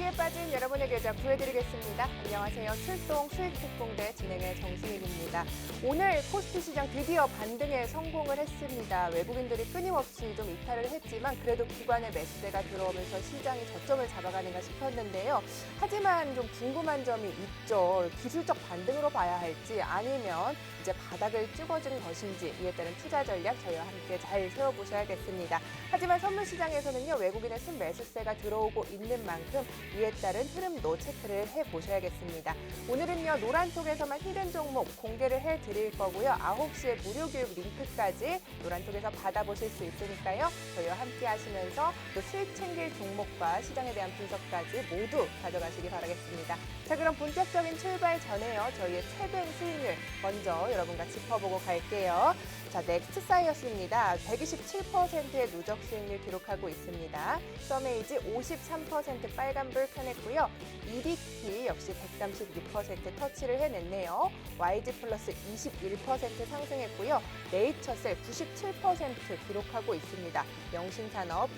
매수에 빠진 여러분의 계좌 구해드리겠습니다. 안녕하세요. 출동 수익특공대 진행의 정수민입니다. 오늘 코스피 시장 드디어 반등에 성공을 했습니다. 외국인들이 끊임없이 좀 이탈을 했지만 그래도 기관의 매수세가 들어오면서 시장이 저점을 잡아가는가 싶었는데요. 하지만 좀 궁금한 점이 있죠. 기술적 반등으로 봐야 할지 아니면 이제 바닥을 찍어준 것인지 이에 따른 투자 전략 저희와 함께 잘 세워보셔야겠습니다. 하지만 선물 시장에서는요. 외국인의 순매수세가 들어오고 있는 만큼 이에 따른 흐름도 체크를 해보셔야겠습니다. 오늘은요. 노란톡에서만 히든 종목 공개를 해드릴 거고요. 9시에 무료 교육 링크까지 노란톡에서 받아보실 수 있으니까요. 저희와 함께 하시면서 또 수익 챙길 종목과 시장에 대한 분석까지 모두 가져가시기 바라겠습니다. 자, 그럼 본격적인 출발 전에요. 저희의 최근 수익률 먼저 여러분과 짚어보고 갈게요. 자, 넥스사이어스입니다. 127%의 누적 수익률 기록하고 있습니다. 썸에이지 53% 빨간불 켜냈고요. EDT 역시 136% 터치를 해냈네요. YG 플러스 21% 상승했고요. 네이처셀 97% 기록하고 있습니다. 영신산업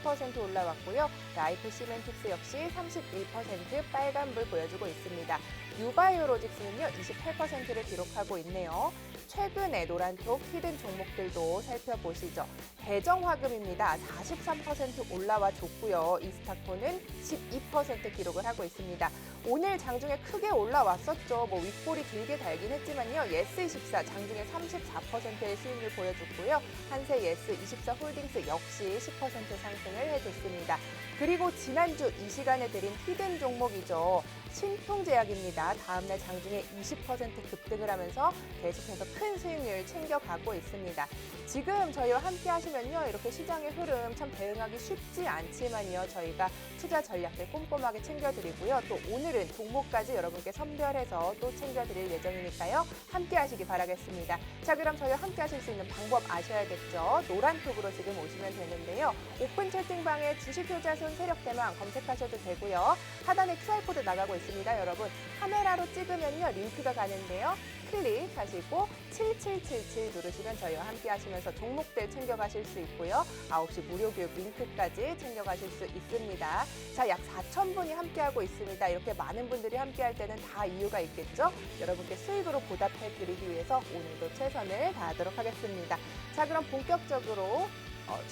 28% 올라왔고요. 라이프 시멘틱스 역시 31% 빨간불 보여주고 있습니다. 유바이오로직스는요 28%를 기록하고 있네요. 최근에 노란톡 히든 종목들도 살펴보시죠. 대정화금입니다. 43% 올라와 줬고요. 이스타코는 12% 기록을 하고 있습니다. 오늘 장중에 크게 올라왔었죠. 윗볼이 길게 달긴 했지만요. 예스24 장중에 34%의 수익률 보여줬고요. 한세 예스24 홀딩스 역시 10% 상승을 해줬습니다. 그리고 지난주 이 시간에 드린 히든 종목이죠. 신통제약입니다. 다음날 장중에 20% 급등을 하면서 계속해서 큰 수익률 챙겨가고 있습니다. 지금 저희와 함께 하시면요. 이렇게 시장의 흐름 참 대응하기 쉽지 않지만요. 저희가 투자 전략들 꼼꼼하게 챙겨드리고요. 또 오늘은 종목까지 여러분께 선별해서 또 챙겨드릴 예정이니까요. 함께 하시기 바라겠습니다. 자, 그럼 저희와 함께 하실 수 있는 방법 아셔야겠죠. 노란톡으로 지금 오시면 되는데요. 오픈 채팅방에 주식효자손 세력대망 검색하셔도 되고요. 하단에 QR코드 나가고 있습니다. 여러분 카메라로 찍으면요. 링크가 가는데요. 클릭하시고 7777 누르시면 저희와 함께 하시면서 종목들 챙겨가실 수 있고요. 9시 무료 교육 링크까지 챙겨가실 수 있습니다. 자, 약 4,000분이 함께하고 있습니다. 이렇게 많은 분들이 함께할 때는 다 이유가 있겠죠? 여러분께 수익으로 보답해드리기 위해서 오늘도 최선을 다하도록 하겠습니다. 자, 그럼 본격적으로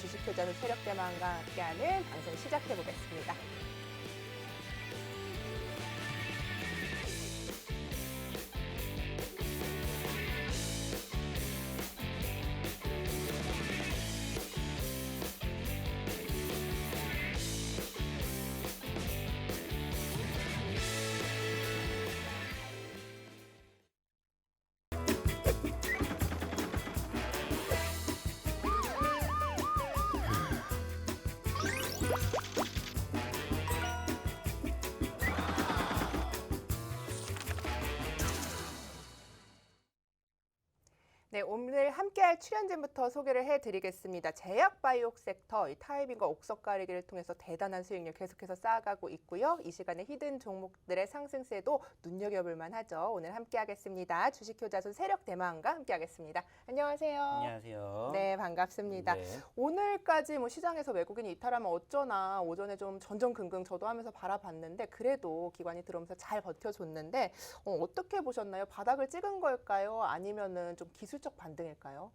주식효자는 세력대망과 함께하는 방송 시작해보겠습니다. 네, 오늘 함께할 출연진부터 소개를 해드리겠습니다. 제약바이오 섹터, 타이밍과 옥석 가리기를 통해서 대단한 수익률 계속해서 쌓아가고 있고요. 이 시간에 히든 종목들의 상승세도 눈여겨볼 만하죠. 오늘 함께하겠습니다. 주식효자손 세력대망과 함께하겠습니다. 안녕하세요. 안녕하세요. 네, 반갑습니다. 네. 오늘까지 시장에서 외국인이 이탈하면 어쩌나 오전에 좀 전전긍긍 저도 하면서 바라봤는데 그래도 기관이 들어오면서 잘 버텨줬는데 어떻게 보셨나요? 바닥을 찍은 걸까요? 아니면은 좀 기술적 반등일까요?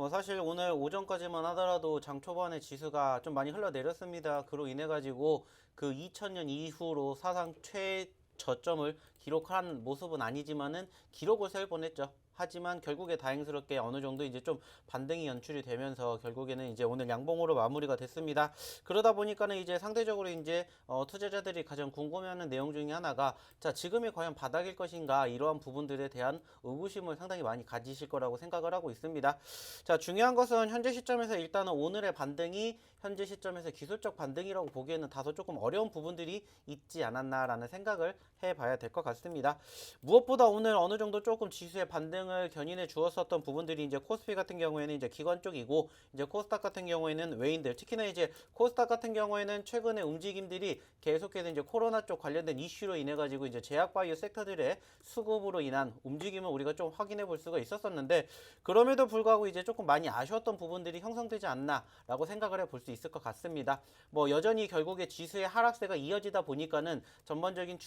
사실 오늘 오전까지만 하더라도 장 초반에 지수가 좀 많이 흘러내렸습니다. 그로 인해 가지고 그 2000년 이후로 사상 최저점을 기록한 모습은 아니지만은 기록을 세울 뻔했죠. 하지만 결국에 다행스럽게 어느 정도 이제 좀 반등이 연출이 되면서 결국에는 이제 오늘 양봉으로 마무리가 됐습니다. 그러다 보니까는 이제 상대적으로 이제 투자자들이 가장 궁금해하는 내용 중에 하나가 자, 지금이 과연 바닥일 것인가 이러한 부분들에 대한 의구심을 상당히 많이 가지실 거라고 생각을 하고 있습니다. 자, 중요한 것은 현재 시점에서 일단은 오늘의 반등이 현재 시점에서 기술적 반등이라고 보기에는 다소 조금 어려운 부분들이 있지 않았나라는 생각을 해봐야 될 것 같습니다. 무엇보다 오늘 어느 정도 조금 지수의 반등 반등을 견인해 주었었던 부분들이 이제 코스피 같은 경우에는 이제 기관 쪽이고 이제 코스닥 같은 경우에는 외인들 특히나 이제 코스닥 같은 경우에는 최근에 움직임들이 계속해서 이제 코로나 쪽 관련된 이슈로 인해 가지고 이제 제약바이오 섹터들의 수급으로 인한 움직임을 우리가 좀 확인해 볼 수가 있었었는데 그럼에도 불구하고 이제 조금 많이 아쉬웠던 부분들이 형성되지 않나라고 생각을 해 볼 수 있을 것 같습니다. 뭐 여전히 결국에 지수의 하락세가 이어지다 보니까는 전반적인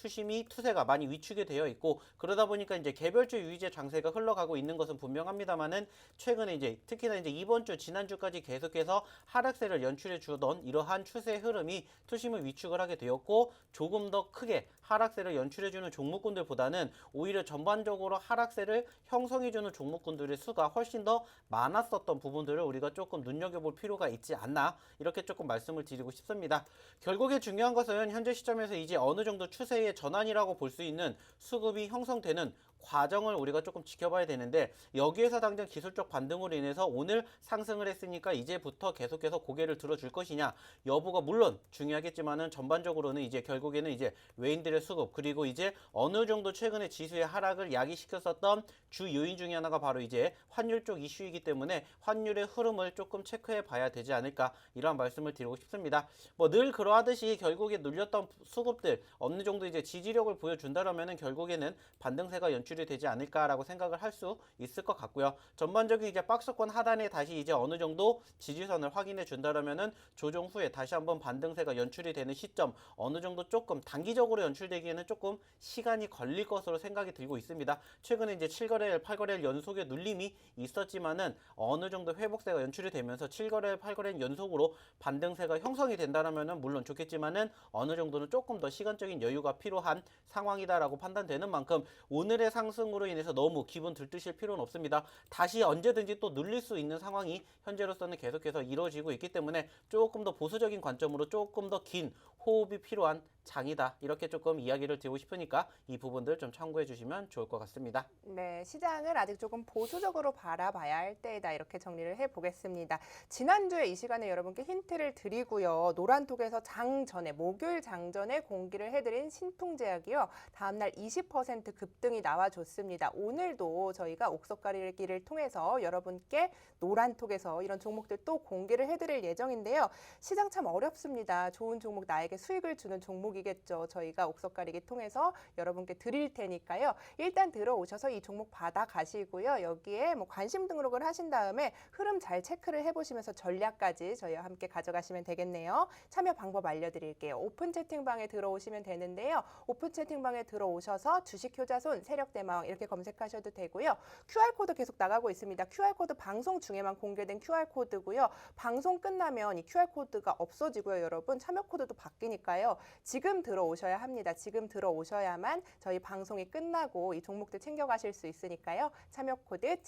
투세가 많이 위축이 되어 있고 그러다 보니까 이제 개별주 유의제 장세가 흘러가고 있는 것은 분명합니다만은 최근에 이제 특히나 이제 이번 주 지난주까지 계속해서 하락세를 연출해 주던 이러한 추세 흐름이 투심을 위축을 하게 되었고 조금 더 크게 하락세를 연출해 주는 종목군들보다는 오히려 전반적으로 하락세를 형성해 주는 종목군들의 수가 훨씬 더 많았었던 부분들을 우리가 조금 눈여겨볼 필요가 있지 않나 이렇게 조금 말씀을 드리고 싶습니다. 결국에 중요한 것은 현재 시점에서 이제 어느 정도 추세의 전환이라고 볼 수 있는 수급이 형성되는 과정을 우리가 조금 지켜봐야 되는데 여기에서 당장 기술적 반등으로 인해서 오늘 상승을 했으니까 이제부터 계속해서 고개를 들어줄 것이냐 여부가 물론 중요하겠지만은 전반적으로는 이제 결국에는 이제 외인들의 수급 그리고 이제 어느 정도 최근에 지수의 하락을 야기시켰었던 주 요인 중에 하나가 바로 이제 환율 쪽 이슈이기 때문에 환율의 흐름을 조금 체크해 봐야 되지 않을까 이러한 말씀을 드리고 싶습니다. 뭐 늘 그러하듯이 결국에 눌렸던 수급들 어느 정도 이제 지지력을 보여준다라면은 결국에는 반등세가 연출이 되지 않을까라고 생각을 할 수 있을 것 같고요. 전반적인 이제 박스권 하단에 다시 이제 어느 정도 지지선을 확인해 준다라면은 조정 후에 다시 한번 반등세가 연출이 되는 시점 어느 정도 조금 단기적으로 연출되기에는 조금 시간이 걸릴 것으로 생각이 들고 있습니다. 최근에 이제 7거래일, 8거래일 연속의 눌림이 있었지만은 어느 정도 회복세가 연출이 되면서 7거래일, 8거래일 연속으로 반등세가 형성이 된다라면은 물론 좋겠지만은 어느 정도는 조금 더 시간적인 여유가 필요한 상황이다라고 판단되는 만큼 오늘의 상승으로 인해서 너무 기분 들뜨실 필요는 없습니다. 다시 언제든지 또 눌릴 수 있는 상황이 현재로서는 계속해서 이루어지고 있기 때문에 조금 더 보수적인 관점으로 조금 더 긴 호흡이 필요한 장이다. 이렇게 조금 이야기를 드리고 싶으니까 이 부분들 좀 참고해 주시면 좋을 것 같습니다. 네, 시장을 아직 조금 보수적으로 바라봐야 할 때이다. 이렇게 정리를 해보겠습니다. 지난주에 이 시간에 여러분께 힌트를 드리고요. 노란톡에서 장전에, 목요일 장전에 공개를 해드린 신풍제약이요. 다음날 20% 급등이 나와줬습니다. 오늘도 저희가 옥석가리기를 통해서 여러분께 노란톡에서 이런 종목들 또 공개를 해드릴 예정인데요. 시장 참 어렵습니다. 좋은 종목 나에게 수익을 주는 종목이겠죠. 저희가 옥석가리기 통해서 여러분께 드릴 테니까요. 일단 들어오셔서 이 종목 받아 가시고요. 여기에 뭐 관심 등록을 하신 다음에 흐름 잘 체크를 해보시면서 전략까지 저희와 함께 가져가시면 되겠네요. 참여 방법 알려드릴게요. 오픈 채팅방에 들어오시면 되는데요. 오픈 채팅방에 들어오셔서 주식 효자손, 세력대망 이렇게 검색하셔도 되고요. QR코드 계속 나가고 있습니다. QR코드 방송 중에만 공개된 QR코드고요. 방송 끝나면 이 QR코드가 없어지고요. 여러분 참여 코드도 바뀌니까요. 지금 들어오셔야 합니다. 지금 들어오셔야만 저희 방송이 끝나고 이 종목들 챙겨가실 수 있으니까요. 참여 코드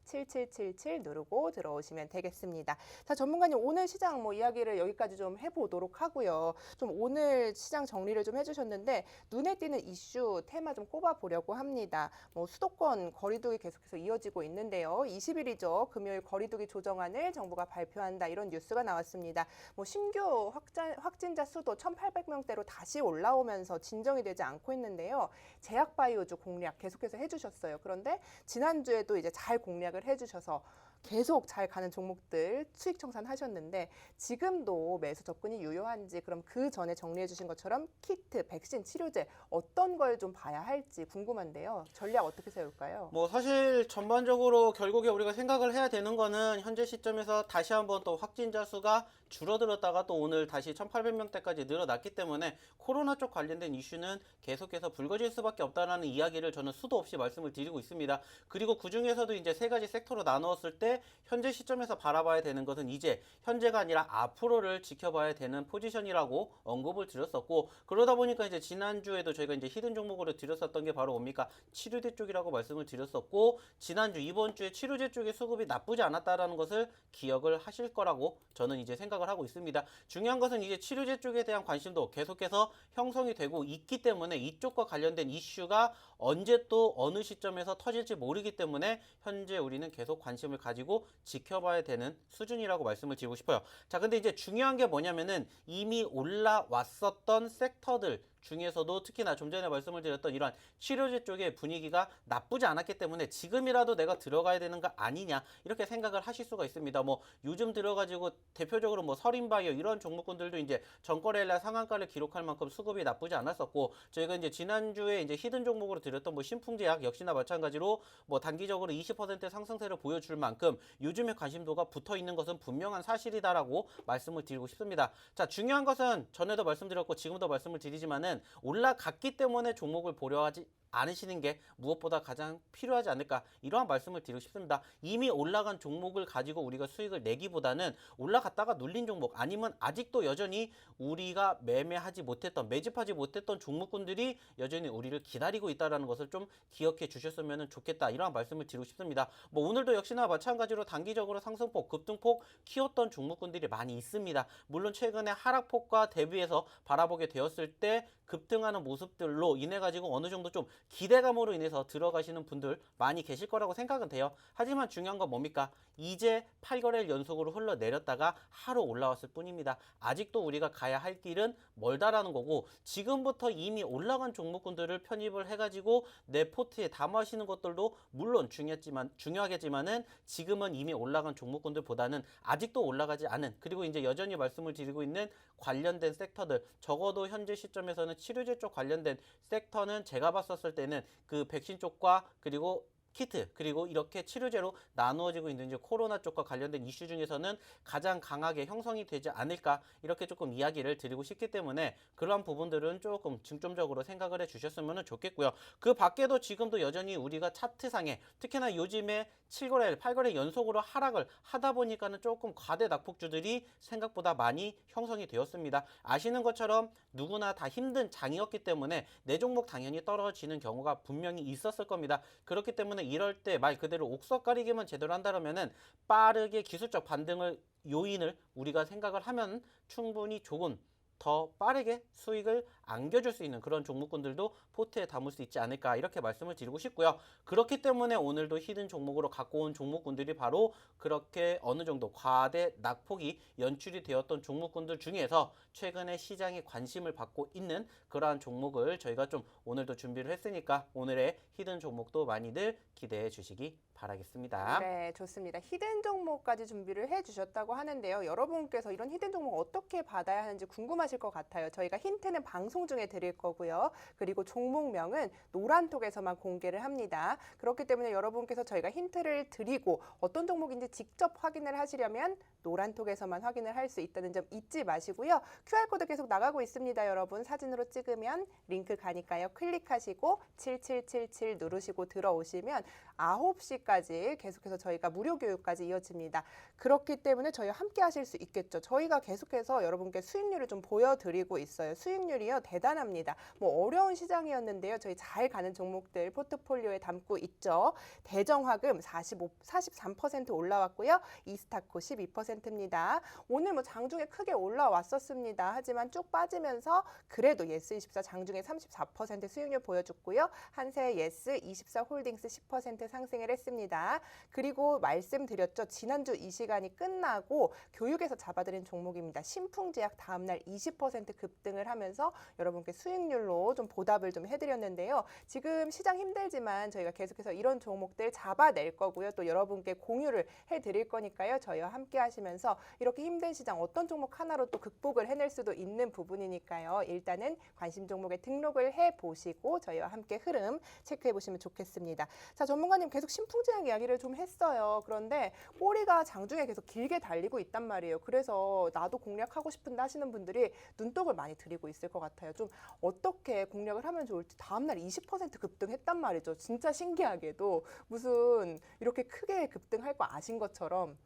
7777 누르고 들어오시면 되겠습니다. 자, 전문가님 오늘 시장 뭐 이야기를 여기까지 좀 해보도록 하고요. 좀 오늘 시장 정리를 좀 해주셨는데 눈에 띄는 이슈 테마 좀 꼽아보려고 합니다. 뭐 수도권 거리두기 계속해서 이어지고 있는데요. 20일이죠. 금요일 거리두기 조정안을 정부가 발표한다 이런 뉴스가 나왔습니다. 뭐 신규 확진자 수도 1,800명대로 다시 올라오면서 진정이 되지 않고 있는데요. 제약바이오주 공략 계속해서 해주셨어요. 그런데 지난주에도 이제 잘 공략을 해주셔서 계속 잘 가는 종목들 수익 청산하셨는데 지금도 매수 접근이 유효한지 그럼 그 전에 정리해 주신 것처럼 키트, 백신, 치료제 어떤 걸 좀 봐야 할지 궁금한데요. 전략 어떻게 세울까요? 뭐 사실 전반적으로 결국에 우리가 생각을 해야 되는 거는 현재 시점에서 다시 한번 또 확진자 수가 줄어들었다가 또 오늘 다시 1,800명대까지 늘어났기 때문에 코로나 쪽 관련된 이슈는 계속해서 불거질 수밖에 없다라는 이야기를 저는 수도 없이 말씀을 드리고 있습니다. 그리고 그 중에서도 이제 세 가지 섹터로 나누었을 때 현재 시점에서 바라봐야 되는 것은 이제 현재가 아니라 앞으로를 지켜봐야 되는 포지션이라고 언급을 드렸었고 그러다 보니까 이제 지난주에도 저희가 이제 히든 종목으로 드렸었던 게 바로 뭡니까? 치료제 쪽이라고 말씀을 드렸었고 지난주 이번 주에 치료제 쪽의 수급이 나쁘지 않았다라는 것을 기억을 하실 거라고 저는 이제 생각을 하고 있습니다. 중요한 것은 이제 치료제 쪽에 대한 관심도 계속해서 형성이 되고 있기 때문에 이쪽과 관련된 이슈가 언제 또 어느 시점에서 터질지 모르기 때문에 현재 우리는 계속 관심을 가지고 지켜봐야 되는 수준이라고 말씀을 드리고 싶어요. 자, 근데 이제 중요한 게 뭐냐면은 이미 올라왔었던 섹터들 중에서도 특히나 좀 전에 말씀을 드렸던 이러한 치료제 쪽의 분위기가 나쁘지 않았기 때문에 지금이라도 내가 들어가야 되는 거 아니냐 이렇게 생각을 하실 수가 있습니다. 뭐 요즘 들어가지고 대표적으로 뭐 서린바이오 이런 종목군들도 이제 전거래일날 상한가를 기록할 만큼 수급이 나쁘지 않았었고, 저희가 이제 지난주에 이제 히든 종목으로 드렸던 뭐 신풍제약 역시나 마찬가지로 뭐 단기적으로 20% 상승세를 보여줄 만큼 요즘에 관심도가 붙어 있는 것은 분명한 사실이다라고 말씀을 드리고 싶습니다. 자, 중요한 것은 전에도 말씀드렸고 지금도 말씀을 드리지만은 올라갔기 때문에 종목을 보려 하지 않으시는 게 무엇보다 가장 필요하지 않을까, 이러한 말씀을 드리고 싶습니다. 이미 올라간 종목을 가지고 우리가 수익을 내기보다는 올라갔다가 눌린 종목, 아니면 아직도 여전히 우리가 매매하지 못했던, 매집하지 못했던 종목군들이 여전히 우리를 기다리고 있다는 것을 좀 기억해 주셨으면 좋겠다, 이러한 말씀을 드리고 싶습니다. 뭐 오늘도 역시나 마찬가지로 단기적으로 상승폭, 급등폭 키웠던 종목군들이 많이 있습니다. 물론 최근에 하락폭과 대비해서 바라보게 되었을 때 급등하는 모습들로 인해 가지고 어느 정도 좀 기대감으로 인해서 들어가시는 분들 많이 계실 거라고 생각은 돼요. 하지만 중요한 건 뭡니까? 이제 8거래일 연속으로 흘러내렸다가 하루 올라왔을 뿐입니다. 아직도 우리가 가야 할 길은 멀다라는 거고, 지금부터 이미 올라간 종목군들을 편입을 해가지고 내 포트에 담아시는 것들도 물론 중요하겠지만은 지금은 이미 올라간 종목군들보다는 아직도 올라가지 않은, 그리고 이제 여전히 말씀을 드리고 있는 관련된 섹터들, 적어도 현재 시점에서는 치료제 쪽 관련된 섹터는 제가 봤었을 때는 그 백신 쪽과 그리고 키트, 그리고 이렇게 치료제로 나누어지고 있는 이제 코로나 쪽과 관련된 이슈 중에서는 가장 강하게 형성이 되지 않을까, 이렇게 조금 이야기를 드리고 싶기 때문에 그러한 부분들은 조금 중점적으로 생각을 해 주셨으면 좋겠고요. 그 밖에도 지금도 여전히 우리가 차트상에 특히나 요즘에 7거래일, 8거래일 연속으로 하락을 하다 보니까는 조금 과대 낙폭주들이 생각보다 많이 형성이 되었습니다. 아시는 것처럼 누구나 다 힘든 장이었기 때문에 내 종목 당연히 떨어지는 경우가 분명히 있었을 겁니다. 그렇기 때문에 이럴 때 말 그대로 옥석 가리기만 제대로 한다면은 빠르게 기술적 반등을 요인을 우리가 생각을 하면 충분히 조금 더 빠르게 수익을 안겨줄 수 있는 그런 종목군들도 포트에 담을 수 있지 않을까, 이렇게 말씀을 드리고 싶고요. 그렇기 때문에 오늘도 히든 종목으로 갖고 온 종목군들이 바로 그렇게 어느 정도 과대 낙폭이 연출이 되었던 종목군들 중에서 최근에 시장에 관심을 받고 있는 그러한 종목을 저희가 좀 오늘도 준비를 했으니까 오늘의 히든 종목도 많이들 기대해 주시기 바라겠습니다. 네, 좋습니다. 히든 종목까지 준비를 해주셨다고 하는데요. 여러분께서 이런 히든 종목 어떻게 받아야 하는지 궁금하실 것 같아요. 저희가 힌트는 방송 중에 드릴 거고요. 그리고 종목명은 노란톡에서만 공개를 합니다. 그렇기 때문에 여러분께서 저희가 힌트를 드리고 어떤 종목인지 직접 확인을 하시려면 노란톡에서만 확인을 할 수 있다는 점 잊지 마시고요. QR코드 계속 나가고 있습니다. 여러분 사진으로 찍으면 링크 가니까요. 클릭하시고 7777 누르시고 들어오시면 9시까지 계속해서 저희가 무료 교육까지 이어집니다. 그렇기 때문에 저희와 함께 하실 수 있겠죠. 저희가 계속해서 여러분께 수익률을 좀 보여드리고 있어요. 수익률이요 대단합니다. 뭐 어려운 시장이었는데요. 저희 잘 가는 종목들 포트폴리오에 담고 있죠. 대정화금 43% 올라왔고요. 이스타코 12%입니다. 오늘 뭐 장중에 크게 올라왔었습니다. 하지만 쭉 빠지면서 그래도 예스24 장중에 34% 수익률 보여줬고요. 한세 예스 24홀딩스 10% 상승을 했습니다. 그리고 말씀드렸죠. 지난주 이 시간이 끝나고 교육에서 잡아드린 종목입니다. 신풍제약 다음날 20% 급등을 하면서 여러분께 수익률로 좀 보답을 좀 해드렸는데요. 지금 시장 힘들지만 저희가 계속해서 이런 종목들 잡아낼 거고요. 또 여러분께 공유를 해드릴 거니까요. 저희와 함께 하시면서 이렇게 힘든 시장 어떤 종목 하나로 또 극복을 해낼 수도 있는 부분이니까요. 일단은 관심 종목에 등록을 해보시고 저희와 함께 흐름 체크해보시면 좋겠습니다. 자, 전문가님 계속 신풍제약 이야기를 좀 했어요. 그런데 꼬리가 장중에 계속 길게 달리고 있단 말이에요. 그래서 나도 공략하고 싶은데 하시는 분들이 눈독을 많이 들이고 있을 것 같아요. 좀 어떻게 공략을 하면 좋을지. 다음날 20% 급등했단 말이죠. 진짜 신기하게도 무슨 이렇게 크게 급등할 거 아신 것처럼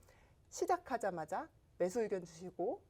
시작하자마자 매수 의견 주시고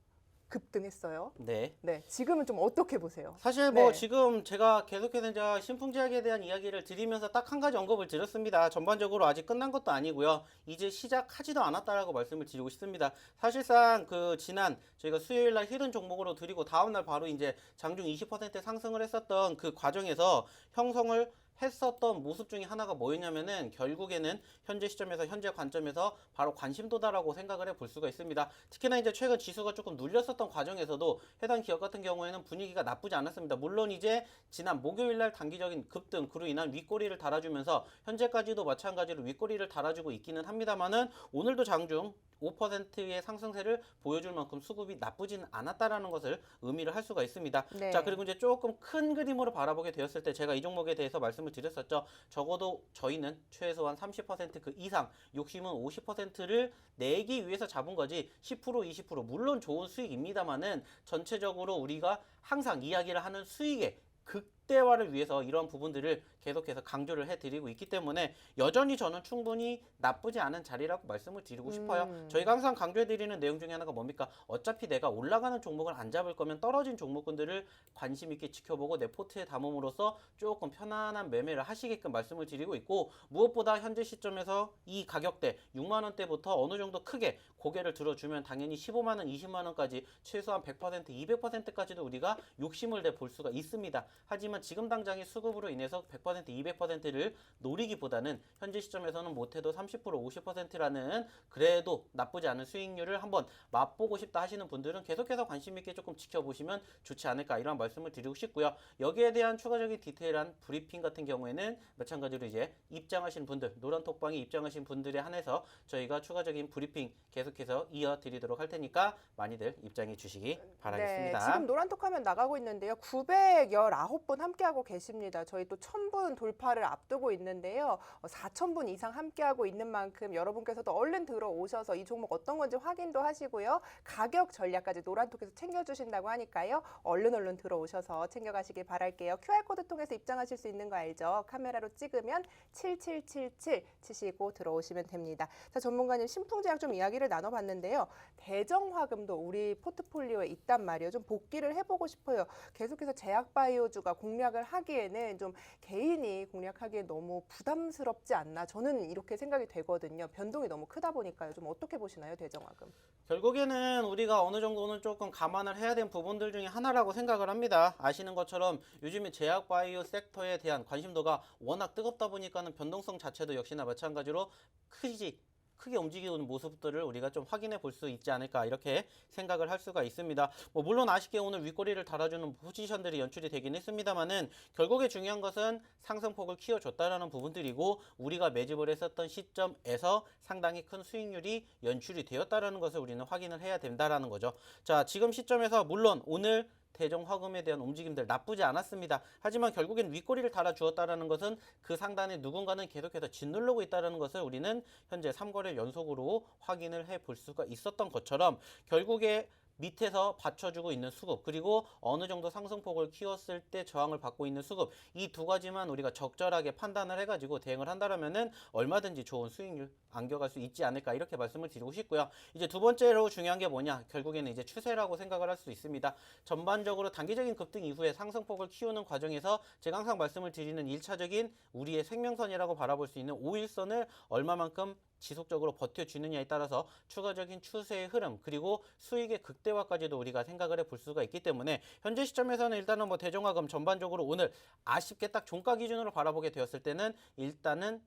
급등했어요. 네. 네, 지금은 좀 어떻게 보세요? 사실 뭐 네. 지금 제가 계속해서 이제 신풍제약에 대한 이야기를 드리면서 딱 한 가지 언급을 드렸습니다. 전반적으로 아직 끝난 것도 아니고요. 이제 시작하지도 않았다라고 말씀을 드리고 싶습니다. 사실상 그 지난 저희가 수요일 날 히든 종목으로 드리고 다음 날 바로 이제 장중 20% 상승을 했었던 그 과정에서 형성을 했었던 모습 중에 하나가 뭐였냐면은 결국에는 현재 시점에서 현재 관점에서 바로 관심도다라고 생각을 해볼 수가 있습니다. 특히나 이제 최근 지수가 조금 눌렸었던 과정에서도 해당 기업 같은 경우에는 분위기가 나쁘지 않았습니다. 물론 이제 지난 목요일날 단기적인 급등 그로 인한 윗꼬리를 달아주면서 현재까지도 마찬가지로 윗꼬리를 달아주고 있기는 합니다만은 오늘도 장중 5%의 상승세를 보여줄 만큼 수급이 나쁘진 않았다라는 것을 의미를 할 수가 있습니다. 네. 자, 그리고 이제 조금 큰 그림으로 바라보게 되었을 때 제가 이 종목에 대해서 말씀을 드렸었죠. 적어도 저희는 최소한 30%그 이상, 욕심은 50%를 내기 위해서 잡은 거지 10%, 20% 물론 좋은 수익입니다만은 전체적으로 우리가 항상 이야기를 하는 수익의 극대화를 위해서 이런 부분들을 계속해서 강조를 해드리고 있기 때문에 여전히 저는 충분히 나쁘지 않은 자리라고 말씀을 드리고 싶어요. 저희가 항상 강조해드리는 내용 중에 하나가 뭡니까? 어차피 내가 올라가는 종목을 안 잡을 거면 떨어진 종목군들을 관심 있게 지켜보고 내 포트에 담음으로써 조금 편안한 매매를 하시게끔 말씀을 드리고 있고 무엇보다 현재 시점에서 이 가격대 6만 원대부터 어느 정도 크게 고개를 들어주면 당연히 15만 원, 20만 원까지 최소한 100%, 200%까지도 우리가 욕심을 내 볼 수가 있습니다. 하지만 지금 당장의 수급으로 인해서 100%, 200%를 노리기보다는 현재 시점에서는 못해도 30%, 50%라는 그래도 나쁘지 않은 수익률을 한번 맛보고 싶다 하시는 분들은 계속해서 관심 있게 조금 지켜보시면 좋지 않을까 이런 말씀을 드리고 싶고요. 여기에 대한 추가적인 디테일한 브리핑 같은 경우에는 마찬가지로 이제 입장하신 분들, 노란톡방에 입장하신 분들에 한해서 저희가 추가적인 브리핑 계속해서 이어드리도록 할 테니까 많이들 입장해 주시기 바라겠습니다. 네, 지금 노란톡 화면 나가고 있는데요. 919분 함께하고 계십니다. 저희 또 1000분 돌파를 앞두고 있는데요. 4000분 이상 함께하고 있는 만큼 여러분께서도 얼른 들어오셔서 이 종목 어떤 건지 확인도 하시고요. 가격 전략까지 노란톡에서 챙겨주신다고 하니까요. 얼른 들어오셔서 챙겨가시길 바랄게요. QR코드 통해서 입장하실 수 있는 거 알죠? 카메라로 찍으면 7777 치시고 들어오시면 됩니다. 자, 전문가님 신풍제약 좀 이야기를 나눠봤는데요. 대정화금도 우리 포트폴리오에 있단 말이에요. 좀 복귀를 해보고 싶어요. 계속해서 제약바이오주가 공략을 하기에는 좀 개인이 공략하기에 너무 부담스럽지 않나 저는 이렇게 생각이 되거든요. 변동이 너무 크다 보니까요. 좀 어떻게 보시나요, 대정화금? 결국에는 우리가 어느 정도는 조금 감안을 해야 되는 부분들 중에 하나라고 생각을 합니다. 아시는 것처럼 요즘에 제약바이오 섹터에 대한 관심도가 워낙 뜨겁다 보니까는 변동성 자체도 역시나 마찬가지로 크게 움직이는 모습들을 우리가 좀 확인해 볼 수 있지 않을까 이렇게 생각을 할 수가 있습니다. 물론 아쉽게 오늘 윗꼬리를 달아주는 포지션들이 연출이 되긴 했습니다만은 결국에 중요한 것은 상승폭을 키워줬다라는 부분들이고 우리가 매집을 했었던 시점에서 상당히 큰 수익률이 연출이 되었다라는 것을 우리는 확인을 해야 된다라는 거죠. 자, 지금 시점에서 물론 오늘 대정화금에 대한 움직임들 나쁘지 않았습니다. 하지만 결국엔 윗꼬리를 달아주었다는 것은 그 상단에 누군가는 계속해서 짓누르고 있다는 것을 우리는 현재 3거래일 연속으로 확인을 해볼 수가 있었던 것처럼 결국에 밑에서 받쳐주고 있는 수급 그리고 어느 정도 상승폭을 키웠을 때 저항을 받고 있는 수급 이 두 가지만 우리가 적절하게 판단을 해가지고 대응을 한다면은 얼마든지 좋은 수익률 안겨갈 수 있지 않을까 이렇게 말씀을 드리고 싶고요. 이제 두 번째로 중요한 게 뭐냐 결국에는 이제 추세라고 생각을 할 수 있습니다. 전반적으로 단기적인 급등 이후에 상승폭을 키우는 과정에서 제가 항상 말씀을 드리는 1차적인 우리의 생명선이라고 바라볼 수 있는 5일선을 얼마만큼 지속적으로 버텨주느냐에 따라서 추가적인 추세의 흐름 그리고 수익의 극대화까지도 우리가 생각을 해볼 수가 있기 때문에 현재 시점에서는 일단은 대정화금 전반적으로 오늘 아쉽게 딱 종가 기준으로 바라보게 되었을 때는 일단은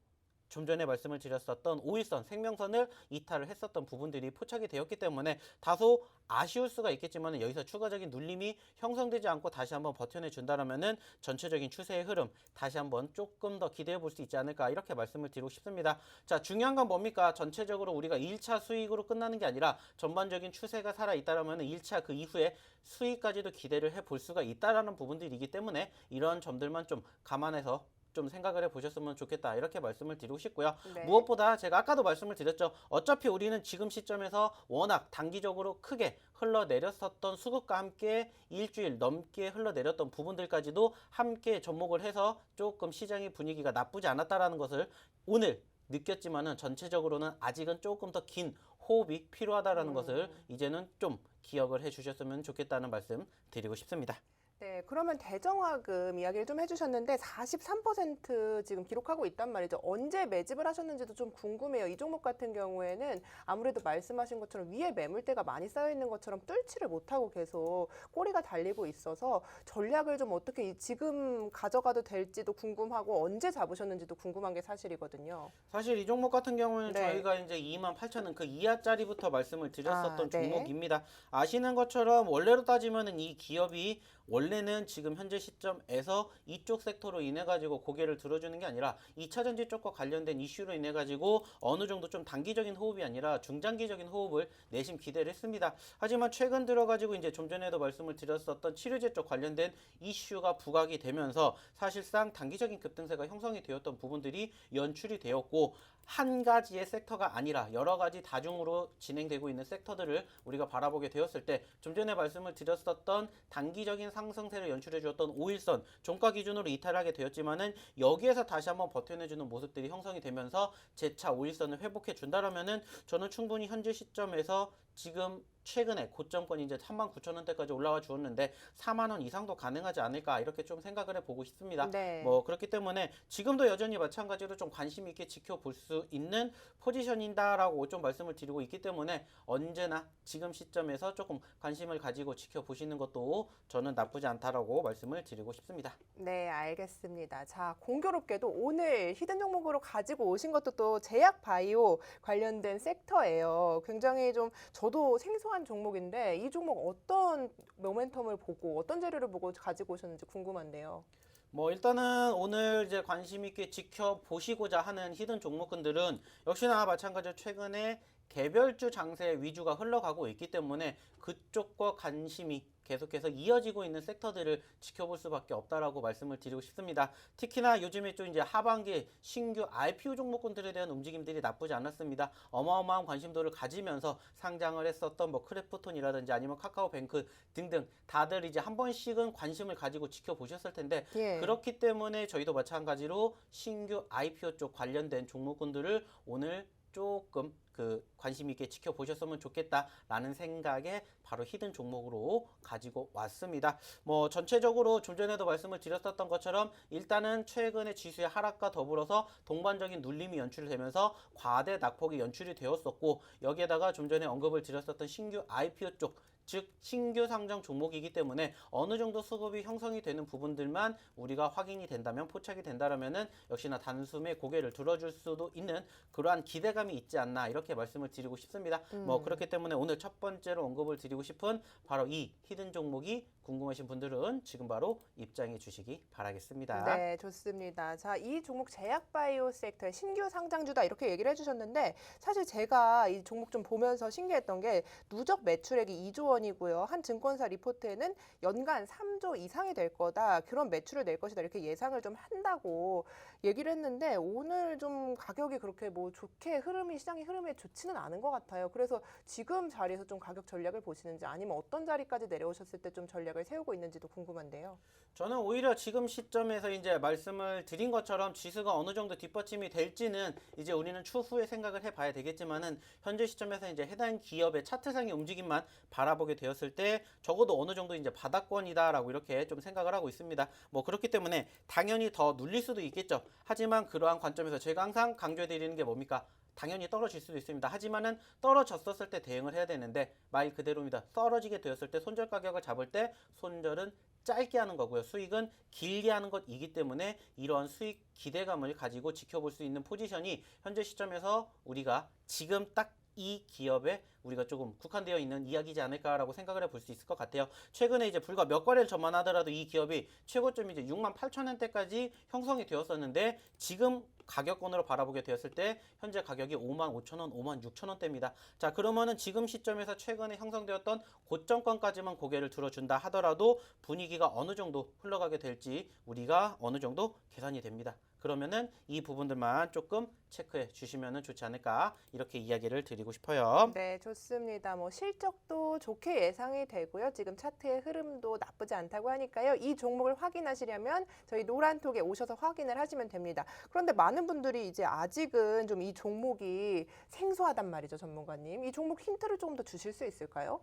좀 전에 말씀을 드렸었던 5일선 생명선을 이탈을 했었던 부분들이 포착이 되었기 때문에 다소 아쉬울 수가 있겠지만 여기서 추가적인 눌림이 형성되지 않고 다시 한번 버텨내 준다면은 전체적인 추세의 흐름 다시 한번 조금 더 기대해 볼 수 있지 않을까 이렇게 말씀을 드리고 싶습니다. 자, 중요한 건 뭡니까? 전체적으로 우리가 1차 수익으로 끝나는 게 아니라 전반적인 추세가 살아 있다라면 1차 그 이후에 수익까지도 기대를 해 볼 수가 있다라는 부분들이기 때문에 이런 점들만 좀 감안해서 좀 생각을 해보셨으면 좋겠다 이렇게 말씀을 드리고 싶고요. 네. 무엇보다 제가 아까도 말씀을 드렸죠. 어차피 우리는 지금 시점에서 워낙 단기적으로 크게 흘러내렸었던 수급과 함께 일주일 넘게 흘러내렸던 부분들까지도 함께 접목을 해서 조금 시장의 분위기가 나쁘지 않았다라는 것을 오늘 느꼈지만은 전체적으로는 아직은 조금 더 긴 호흡이 필요하다라는 것을 이제는 좀 기억을 해주셨으면 좋겠다는 말씀 드리고 싶습니다. 네, 그러면 대정화금 이야기를 좀 해주셨는데 43% 지금 기록하고 있단 말이죠. 언제 매집을 하셨는지도 좀 궁금해요. 이 종목 같은 경우에는 아무래도 말씀하신 것처럼 위에 매물대가 많이 쌓여 있는 것처럼 뚫지를 못하고 계속 꼬리가 달리고 있어서 전략을 좀 어떻게 지금 가져가도 될지도 궁금하고 언제 잡으셨는지도 궁금한 게 사실이거든요. 사실 이 종목 같은 경우는 네. 저희가 이제 28,000원 그 이하짜리부터 말씀을 드렸었던 네. 종목입니다. 아시는 것처럼 원래로 따지면은 이 기업이 원래는 지금 현재 시점에서 이쪽 섹터로 인해 가지고 고개를 들어주는 게 아니라 2차 전지 쪽과 관련된 이슈로 인해 가지고 어느 정도 좀 단기적인 호흡이 아니라 중장기적인 호흡을 내심 기대를 했습니다. 하지만 최근 들어 가지고 이제 좀 전에도 말씀을 드렸었던 치료제 쪽 관련된 이슈가 부각이 되면서 사실상 단기적인 급등세가 형성이 되었던 부분들이 연출이 되었고 한 가지의 섹터가 아니라 여러 가지 다중으로 진행되고 있는 섹터들을 우리가 바라보게 되었을 때 좀 전에 말씀을 드렸었던 단기적인 상승세를 연출해 주었던 5일선 종가 기준으로 이탈하게 되었지만은 여기에서 다시 한번 버텨내주는 모습들이 형성이 되면서 재차 5일선을 회복해 준다라면은 저는 충분히 현재 시점에서 지금 최근에 고점권이 이제 39,000원대까지 올라와 주었는데 4만 원 이상도 가능하지 않을까 이렇게 좀 생각을 해보고 싶습니다. 네. 뭐 그렇기 때문에 지금도 여전히 마찬가지로 좀 관심 있게 지켜볼 수 있는 포지션이다라고 좀 말씀을 드리고 있기 때문에 언제나 지금 시점에서 조금 관심을 가지고 지켜보시는 것도 저는 나쁘지 않다라고 말씀을 드리고 싶습니다. 네, 알겠습니다. 자, 공교롭게도 오늘 히든 종목으로 가지고 오신 것도 또 제약 바이오 관련된 섹터예요. 굉장히 좀 저도 생소한 종목인데 이 종목 어떤 모멘텀을 보고 어떤 재료를 보고 가지고 오셨는지 궁금한데요. 뭐 일단은 오늘 이제 관심 있게 지켜보시고자 하는 히든 종목군들은 역시나 마찬가지로 최근에 개별주 장세 위주가 흘러가고 있기 때문에 그쪽과 관심이 계속해서 이어지고 있는 섹터들을 지켜볼 수밖에 없다라고 말씀을 드리고 싶습니다. 특히나 요즘에 좀 이제 하반기 신규 IPO 종목군들에 대한 움직임들이 나쁘지 않았습니다. 어마어마한 관심도를 가지면서 상장을 했었던 뭐 크래프톤이라든지 아니면 카카오뱅크 등등 다들 이제 한 번씩은 관심을 가지고 지켜보셨을 텐데 예. 그렇기 때문에 저희도 마찬가지로 신규 IPO 쪽 관련된 종목군들을 오늘 조금 그 관심 있게 지켜보셨으면 좋겠다라는 생각에 바로 히든 종목으로 가지고 왔습니다. 뭐 전체적으로 좀 전에도 말씀을 드렸었던 것처럼 일단은 최근에 지수의 하락과 더불어서 동반적인 눌림이 연출되면서 과대 낙폭이 연출이 되었었고 여기에다가 좀 전에 언급을 드렸었던 신규 IPO 쪽 즉 신규 상장 종목이기 때문에 어느 정도 수급이 형성이 되는 부분들만 우리가 확인이 된다면 포착이 된다라면은 역시나 단숨에 고개를 들어줄 수도 있는 그러한 기대감이 있지 않나 이렇게 말씀을 드리고 싶습니다. 뭐 그렇기 때문에 오늘 첫 번째로 언급을 드리고 싶은 바로 이 히든 종목이 궁금하신 분들은 지금 바로 입장해 주시기 바라겠습니다. 네, 좋습니다. 자, 이 종목 제약바이오 섹터의 신규 상장주다 이렇게 얘기를 해주셨는데 사실 제가 이 종목 좀 보면서 신기했던 게 누적 매출액이 2조 원이고요. 한 증권사 리포트에는 연간 3조 이상이 될 거다. 그런 매출을 낼 것이다. 이렇게 예상을 좀 한다고 얘기를 했는데 오늘 좀 가격이 그렇게 뭐 좋게 시장의 흐름이 좋지는 않은 것 같아요. 그래서 지금 자리에서 좀 가격 전략을 보시는지 아니면 어떤 자리까지 내려오셨을 때 좀 전략을 세우고 있는지도 궁금한데요. 저는 오히려 지금 시점에서 이제 말씀을 드린 것처럼 지수가 어느 정도 뒷받침이 될지는 이제 우리는 추후에 생각을 해봐야 되겠지만은 현재 시점에서 이제 해당 기업의 차트상의 움직임만 바라보게 되었을 때 적어도 어느 정도 이제 바닥권이다라고 이렇게 좀 생각을 하고 있습니다. 뭐 그렇기 때문에 당연히 더 눌릴 수도 있겠죠. 하지만 그러한 관점에서 제가 항상 강조해드리는 게 뭡니까? 당연히 떨어질 수도 있습니다. 하지만은 떨어졌었을 때 대응을 해야 되는데 말 그대로입니다. 떨어지게 되었을 때 손절 가격을 잡을 때 손절은 짧게 하는 거고요. 수익은 길게 하는 것이기 때문에 이러한 수익 기대감을 가지고 지켜볼 수 있는 포지션이 현재 시점에서 우리가 지금 딱 이 기업에 우리가 조금 국한되어 있는 이야기지 않을까라고 생각을 해볼 수 있을 것 같아요. 최근에 이제 불과 몇 거래를 전만하더라도 이 기업이 최고점이 이제 68,000원대까지 형성이 되었었는데 지금 가격권으로 바라보게 되었을 때 현재 가격이 55,000원, 56,000원대입니다. 자, 그러면은 지금 시점에서 최근에 형성되었던 고점권까지만 고개를 들어준다 하더라도 분위기가 어느 정도 흘러가게 될지 우리가 어느 정도 계산이 됩니다. 그러면은 이 부분들만 조금 체크해 주시면 좋지 않을까 이렇게 이야기를 드리고 싶어요. 네, 좋습니다. 뭐 실적도 좋게 예상이 되고요. 지금 차트의 흐름도 나쁘지 않다고 하니까요. 이 종목을 확인하시려면 저희 노란톡에 오셔서 확인을 하시면 됩니다. 그런데 많은 분들이 이제 아직은 좀 이 종목이 생소하단 말이죠, 전문가님. 이 종목 힌트를 조금 더 주실 수 있을까요?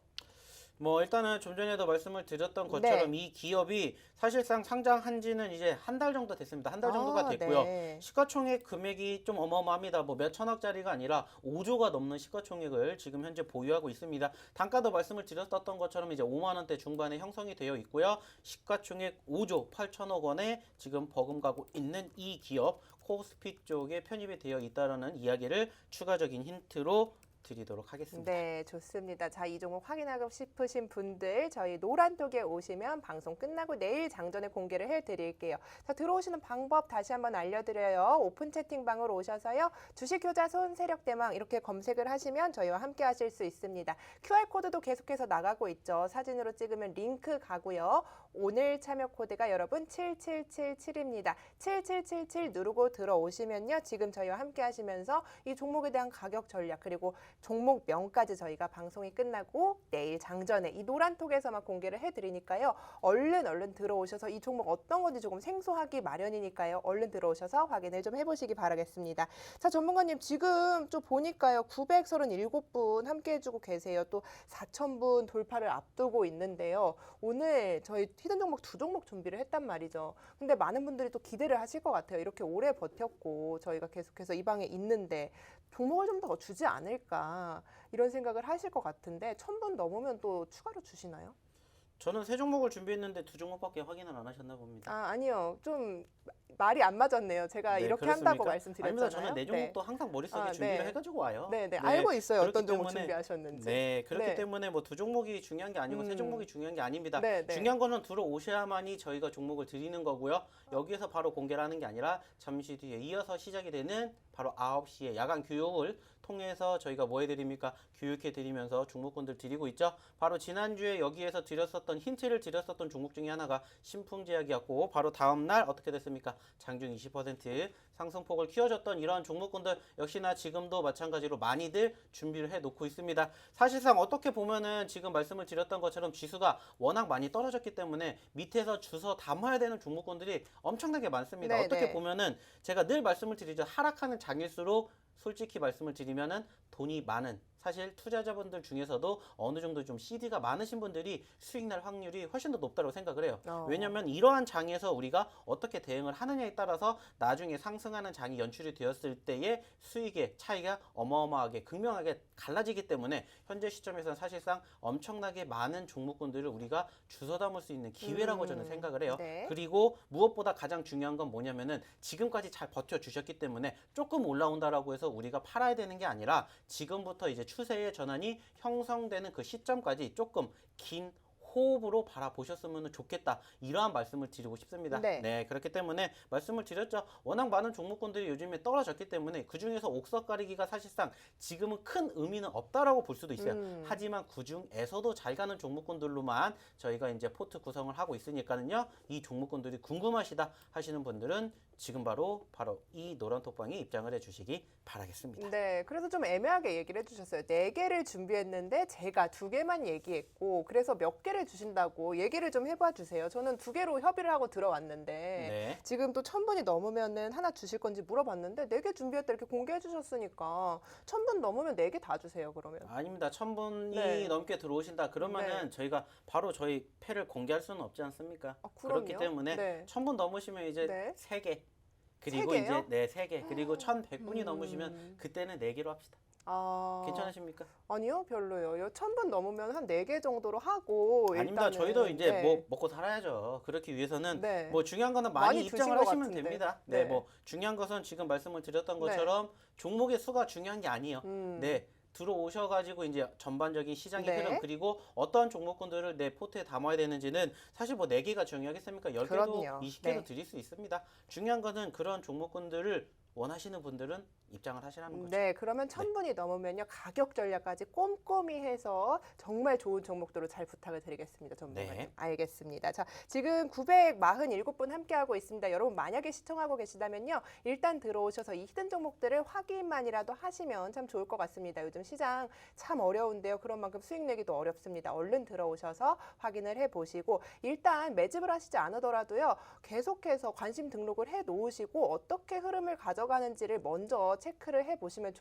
뭐 일단은 좀 전에도 말씀을 드렸던 것처럼 이 기업이 사실상 상장한 지는 이제 한 달 정도 됐습니다. 한 달 정도가 됐고요. 네. 시가총액 금액이 좀 어마어마합니다. 뭐 몇 천억짜리가 아니라 5조가 넘는 시가총액을 지금 현재 보유하고 있습니다. 단가도 말씀을 드렸던 것처럼 이제 5만 원대 중반에 형성이 되어 있고요. 시가총액 5조 8천억 원에 지금 버금가고 있는 이 기업 코스피 쪽에 편입이 되어 있다라는 이야기를 추가적인 힌트로 드리도록 하겠습니다. 네, 좋습니다. 자, 이 종목 확인하고 싶으신 분들 저희 노란톡에 오시면 방송 끝나고 내일 장전에 공개를 해드릴게요. 자, 들어오시는 방법 다시 한번 알려드려요. 오픈 채팅방으로 오셔서요. 주식효자손 세력대망 이렇게 검색을 하시면 저희와 함께 하실 수 있습니다. QR코드도 계속해서 나가고 있죠. 사진으로 찍으면 링크 가고요. 오늘 참여 코드가 여러분 7777입니다. 7777 누르고 들어오시면요. 지금 저희와 함께 하시면서 이 종목에 대한 가격 전략 그리고 종목명까지 저희가 방송이 끝나고 내일 장전에 이 노란톡에서만 공개를 해드리니까요. 얼른 들어오셔서 이 종목 어떤 건지 조금 생소하기 마련이니까요. 얼른 들어오셔서 확인을 좀 해보시기 바라겠습니다. 자, 전문가님 지금 좀 보니까요. 937분 함께 해주고 계세요. 또 4,000분 돌파를 앞두고 있는데요. 오늘 저희 히든 종목 2종목 준비를 했단 말이죠. 근데 많은 분들이 또 기대를 하실 것 같아요. 이렇게 오래 버텼고 저희가 계속해서 이 방에 있는데 종목을 좀 더 주지 않을까 이런 생각을 하실 것 같은데 1,000분 넘으면 또 추가로 주시나요? 저는 세 종목을 준비했는데 두 종목밖에 확인을 안 하셨나 봅니다. 아니요. 좀 말이 안 맞았네요. 제가 네, 이렇게 그렇습니까? 한다고 말씀드렸잖아요. 아닙니다. 저는 네 종목도 항상 머릿속에 아, 준비를 네. 해가지고 와요. 네, 네, 알고 있어요. 그렇기 어떤 종목 때문에 준비하셨는지. 네, 그렇기 네. 때문에 뭐 두 종목이 중요한 게 아니고 세 종목이 중요한 게 아닙니다. 네, 네. 중요한 거는 들어오셔야만이 저희가 종목을 드리는 거고요. 여기에서 바로 공개를 하는 게 아니라 잠시 뒤에 이어서 시작이 되는 바로 9시에 야간 교육을 통해서 저희가 뭐 해드립니까? 교육해 드리면서 종목군들 드리고 있죠. 바로 지난주에 여기에서 드렸었던 힌트를 드렸었던 종목 중에 하나가 신풍제약이었고 바로 다음날 어떻게 됐습니까? 장중 20% 상승폭을 키워줬던 이러한 종목군들 역시나 지금도 마찬가지로 많이들 준비를 해놓고 있습니다. 사실상 어떻게 보면은 지금 말씀을 드렸던 것처럼 지수가 워낙 많이 떨어졌기 때문에 밑에서 주워 담아야 되는 종목군들이 엄청나게 많습니다. 네, 어떻게 네. 보면은 제가 늘 말씀을 드리죠. 하락하는 장일수록 솔직히 말씀을 드리면은 돈이 많은 사실 투자자분들 중에서도 어느 정도 좀 CD가 많으신 분들이 수익 날 확률이 훨씬 더 높다고 생각을 해요. 왜냐하면 이러한 장에서 우리가 어떻게 대응을 하느냐에 따라서 나중에 상승하는 장이 연출이 되었을 때의 수익의 차이가 어마어마하게 극명하게 갈라지기 때문에 현재 시점에서는 사실상 엄청나게 많은 종목군들을 우리가 주워 담을 수 있는 기회라고 저는 생각을 해요. 네. 그리고 무엇보다 가장 중요한 건 뭐냐면은 지금까지 잘 버텨주셨기 때문에 조금 올라온다라고 해서 우리가 팔아야 되는 게 아니라 지금부터 이제 추세의 전환이 형성되는 그 시점까지 조금 긴 호흡으로 바라보셨으면 좋겠다. 이러한 말씀을 드리고 싶습니다. 네. 그렇기 때문에 말씀을 드렸죠. 워낙 많은 종목군들이 요즘에 떨어졌기 때문에 그중에서 옥석 가리기가 사실상 지금은 큰 의미는 없다라고 볼 수도 있어요. 하지만 그중에서도 잘 가는 종목군들로만 저희가 이제 포트 구성을 하고 있으니까는요. 이 종목군들이 궁금하시다 하시는 분들은 지금 바로 이 노란톡방에 입장을 해주시기 바라겠습니다. 네, 그래서 좀 애매하게 얘기를 해주셨어요. 4개를 준비했는데 제가 2개만 얘기했고 그래서 몇 개를 주신다고 얘기를 좀 해봐 주세요. 저는 2개로 협의를 하고 들어왔는데 네. 지금 또 1,000분이 넘으면은 하나 주실 건지 물어봤는데 4개 준비했다 이렇게 공개해 주셨으니까 1,000분 넘으면 4개 다 주세요. 그러면. 아닙니다. 1,000분이 네. 넘게 들어오신다. 그러면은 저희가 바로 저희 패를 공개할 수는 없지 않습니까? 그럼요. 그렇기 때문에 네. 1,000분 넘으시면 이제 네. 3개. 그리고 3개요? 이제 3개. 그리고 1,100분이 넘으시면 그때는 4개로 합시다. 괜찮으십니까? 아니요, 별로요. 1,000분 넘으면 한 4개 정도로 하고 아닙니다. 일단은, 저희도 이제 네. 뭐 먹고 살아야죠. 그렇기 위해서는 네. 뭐 중요한 거는 많이 많이 드신 입장을 것 하시면 같은데. 됩니다. 네. 뭐 중요한 것은 지금 말씀을 드렸던 것처럼 종목의 수가 중요한 게 아니에요. 네. 들어오셔가지고 이제 전반적인 시장의 네. 흐름 그리고 어떠한 종목군들을 내 포트에 담아야 되는지는 사실 뭐 4개가 중요하겠습니까? 10개도 그럼요. 20개도 네. 드릴 수 있습니다. 중요한 거는 그런 종목군들을 원하시는 분들은 입장을 하시라는 거죠. 네, 그러면 1,000분이 넘으면요 가격 전략까지 꼼꼼히 해서 정말 좋은 종목들로 잘 부탁을 드리겠습니다, 전문가님. 네. 알겠습니다. 자, 지금 947분 함께하고 있습니다. 여러분 만약에 시청하고 계시다면요, 일단 들어오셔서 이 히든 종목들을 확인만이라도 하시면 참 좋을 것 같습니다. 요즘 시장 참 어려운데요, 그런 만큼 수익 내기도 어렵습니다. 얼른 들어오셔서 확인을 해보시고 일단 매집을 하시지 않으더라도요, 계속해서 관심 등록을 해놓으시고 어떻게 흐름을 가져가는지를 먼저 체크를 해보시면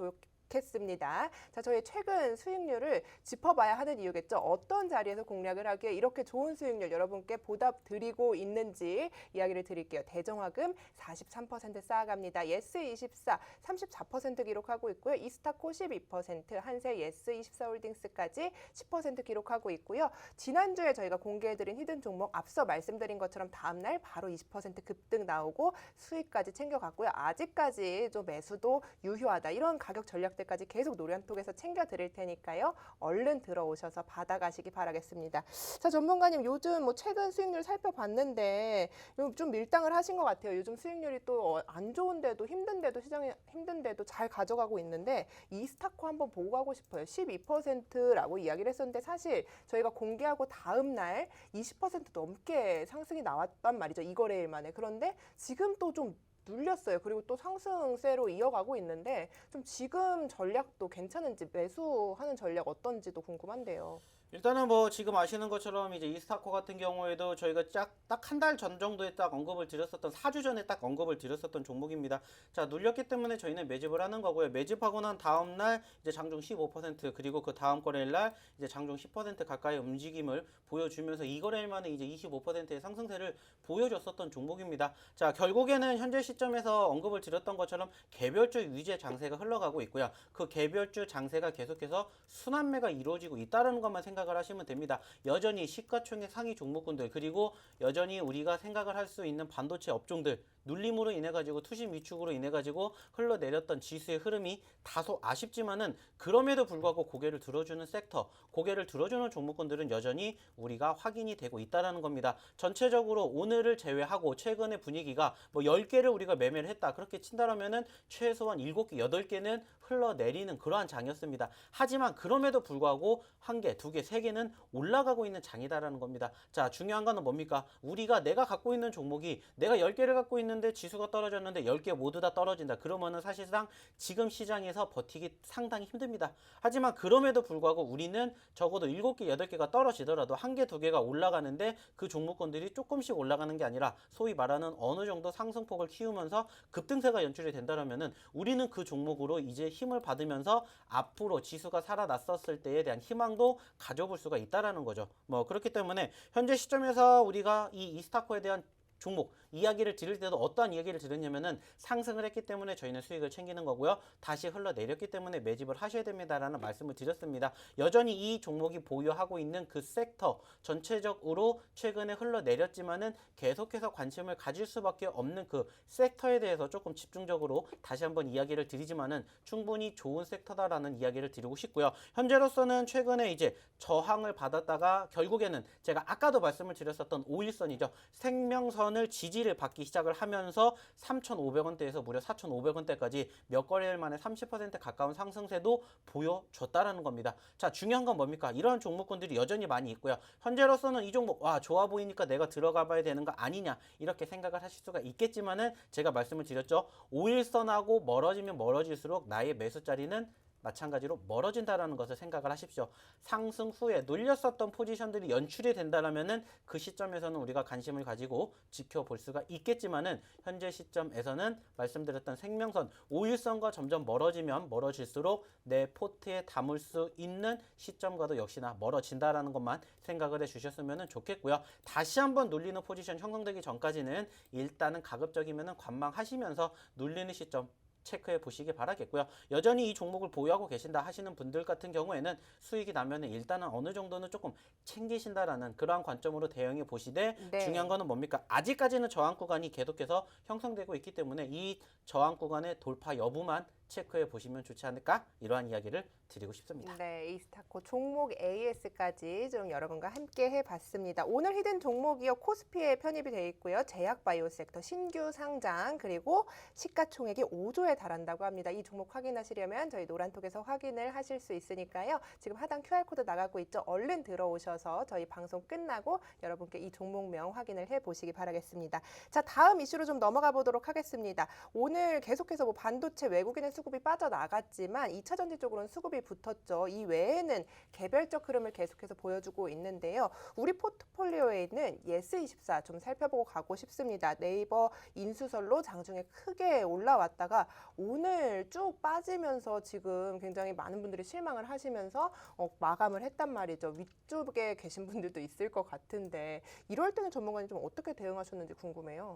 했습니다. 자, 저희 최근 수익률을 짚어봐야 하는 이유겠죠. 어떤 자리에서 공략을 하기에 이렇게 좋은 수익률 여러분께 보답 드리고 있는지 이야기를 드릴게요. 대정화금 43% 쌓아갑니다. 예스24 34% 기록하고 있고요. 이스타코 12%, 한세 예스24홀딩스까지 10% 기록하고 있고요. 지난주에 저희가 공개해드린 히든 종목 앞서 말씀드린 것처럼 다음날 바로 20% 급등 나오고 수익까지 챙겨갔고요. 아직까지 좀 매수도 유효하다. 이런 가격 전략들까지 계속 노련톡에서 챙겨드릴 테니까요. 얼른 들어오셔서 받아가시기 바라겠습니다. 자, 전문가님 요즘 뭐 최근 수익률 살펴봤는데 좀 밀당을 하신 것 같아요. 요즘 수익률이 또 안 좋은데도 힘든데도 시장이 힘든데도 잘 가져가고 있는데 이스타코 한번 보고 가고 싶어요. 12%라고 이야기를 했었는데 사실 저희가 공개하고 다음 날 20% 넘게 상승이 나왔단 말이죠. 이 거래일 만에. 그런데 지금 또 좀 눌렸어요. 그리고 또 상승세로 이어가고 있는데 좀 지금 전략도 괜찮은지 매수하는 전략 어떤지도 궁금한데요. 일단은 뭐 지금 아시는 것처럼 이제 이스타코 같은 경우에도 저희가 딱 한 달 전 정도에 딱 언급을 드렸었던 4주 전에 딱 언급을 드렸었던 종목입니다. 자, 눌렸기 때문에 저희는 매집을 하는 거고요. 매집하고 난 다음 날 이제 장중 15% 그리고 그 다음 거래일 날 이제 장중 10% 가까이 움직임을 보여주면서 이 거래일 만에 이제 25%의 상승세를 보여줬었던 종목입니다. 자, 결국에는 현재 시점에서 언급을 드렸던 것처럼 개별주 위주의 장세가 흘러가고 있고요. 그 개별주 장세가 계속해서 순환매가 이루어지고 있다는 것만 생각을 하시면 됩니다. 여전히 시가총액 상위 종목군들 그리고 여전히 우리가 생각을 할 수 있는 반도체 업종들 눌림으로 인해 가지고 투심 위축으로 인해 가지고 흘러내렸던 지수의 흐름이 다소 아쉽지만은 그럼에도 불구하고 고개를 들어주는 섹터, 고개를 들어주는 종목군들은 여전히 우리가 확인이 되고 있다라는 겁니다. 전체적으로 오늘을 제외하고 최근의 분위기가 뭐 10개를 우리가 매매를 했다. 그렇게 친다라면은 최소한 7개, 8개는 흘러내리는 그러한 장이었습니다. 하지만 그럼에도 불구하고 1개, 2개, 3개는 올라가고 있는 장이다라는 겁니다. 자, 중요한 거는 뭡니까? 우리가 내가 갖고 있는 종목이 내가 10개를 갖고 있는데 지수가 떨어졌는데 10개 모두 다 떨어진다. 그러면은 사실상 지금 시장에서 버티기 상당히 힘듭니다. 하지만 그럼에도 불구하고 우리는 적어도 7개, 8개가 떨어지더라도 1개, 2개가 올라가는데 그 종목군들이 조금씩 올라가는 게 아니라 소위 말하는 어느 정도 상승폭을 키우면서 급등세가 연출이 된다면은 우리는 그 종목으로 이제 힘을 받으면서 앞으로 지수가 살아났었을 때에 대한 희망도 가져볼 수가 있다라는 거죠. 뭐 그렇기 때문에 현재 시점에서 우리가 이 이스타코에 대한 종목 이야기를 드릴 때도 어떠한 이야기를 드렸냐면은 상승을 했기 때문에 저희는 수익을 챙기는 거고요. 다시 흘러내렸기 때문에 매집을 하셔야 됩니다라는 말씀을 드렸습니다. 여전히 이 종목이 보유하고 있는 그 섹터 전체적으로 최근에 흘러내렸지만은 계속해서 관심을 가질 수밖에 없는 그 섹터에 대해서 조금 집중적으로 다시 한번 이야기를 드리지만은 충분히 좋은 섹터다라는 이야기를 드리고 싶고요. 현재로서는 최근에 이제 저항을 받았다가 결국에는 제가 아까도 말씀을 드렸었던 5일선이죠. 생명선을 지지를 받기 시작을 하면서 3,500원대에서 무려 4,500원대까지 몇 거래일 만에 30% 가까운 상승세도 보여줬다라는 겁니다. 자, 중요한 건 뭡니까? 이러한 종목군들이 여전히 많이 있고요. 현재로서는 이 종목 와 좋아 보이니까 내가 들어가 봐야 되는 거 아니냐 이렇게 생각을 하실 수가 있겠지만은 제가 말씀을 드렸죠. 5일선하고 멀어지면 멀어질수록 나의 매수 자리는 마찬가지로 멀어진다라는 것을 생각을 하십시오. 상승 후에 눌렸었던 포지션들이 연출이 된다라면은 그 시점에서는 우리가 관심을 가지고 지켜볼 수가 있겠지만은 현재 시점에서는 말씀드렸던 생명선 5일선과 점점 멀어지면 멀어질수록 내 포트에 담을 수 있는 시점과도 역시나 멀어진다라는 것만 생각을 해 주셨으면 좋겠고요. 다시 한번 눌리는 포지션 형성되기 전까지는 일단은 가급적이면은 관망하시면서 눌리는 시점 체크해 보시기 바라겠고요. 여전히 이 종목을 보유하고 계신다 하시는 분들 같은 경우에는 수익이 나면은 일단은 어느 정도는 조금 챙기신다라는 그러한 관점으로 대응해 보시되 네. 중요한 거는 뭡니까? 아직까지는 저항 구간이 계속해서 형성되고 있기 때문에 이 저항 구간의 돌파 여부만 체크해 보시면 좋지 않을까? 이러한 이야기를 드리고 싶습니다. 네, 이스타코 종목 AS까지 좀 여러분과 함께 해봤습니다. 오늘 히든 종목이요 코스피에 편입이 되어 있고요. 제약바이오 섹터 신규 상장 그리고 시가총액이 5조에 달한다고 합니다. 이 종목 확인하시려면 저희 노란톡에서 확인을 하실 수 있으니까요. 지금 하단 QR코드 나가고 있죠. 얼른 들어오셔서 저희 방송 끝나고 여러분께 이 종목명 확인을 해보시기 바라겠습니다. 자, 다음 이슈로 좀 넘어가 보도록 하겠습니다. 오늘 계속해서 뭐 반도체 외국인의 수급이 빠져나갔지만 2차 전지 쪽으로는 수급이 붙었죠. 이 외에는 개별적 흐름을 계속해서 보여주고 있는데요. 우리 포트폴리오에 있는 예스24 좀 살펴보고 가고 싶습니다. 네이버 인수설로 장중에 크게 올라왔다가 오늘 쭉 빠지면서 지금 굉장히 많은 분들이 실망을 하시면서 마감을 했단 말이죠. 위쪽에 계신 분들도 있을 것 같은데 이럴 때는 전문가님 좀 어떻게 대응하셨는지 궁금해요.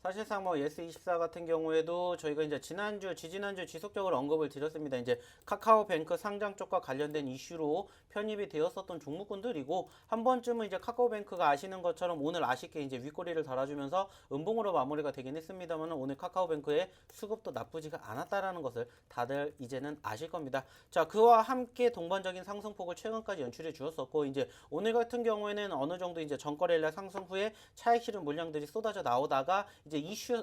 사실상 뭐 예스24 같은 경우에도 저희가 이제 지지난주 지속적으로 언급을 드렸습니다. 이제 카카오뱅크 상장 쪽과 관련된 이슈로 편입이 되었었던 종목군들이고 한 번쯤은 이제 카카오뱅크가 아시는 것처럼 오늘 아쉽게 이제 윗꼬리를 달아주면서 음봉으로 마무리가 되긴 했습니다만 오늘 카카오뱅크의 수급도 나쁘지가 않았다라는 것을 다들 이제는 아실 겁니다. 자, 그와 함께 동반적인 상승폭을 최근까지 연출해 주었었고 이제 오늘 같은 경우에는 어느 정도 이제 전거래일 상승 후에 차익 실현 물량들이 쏟아져 나오다가 이제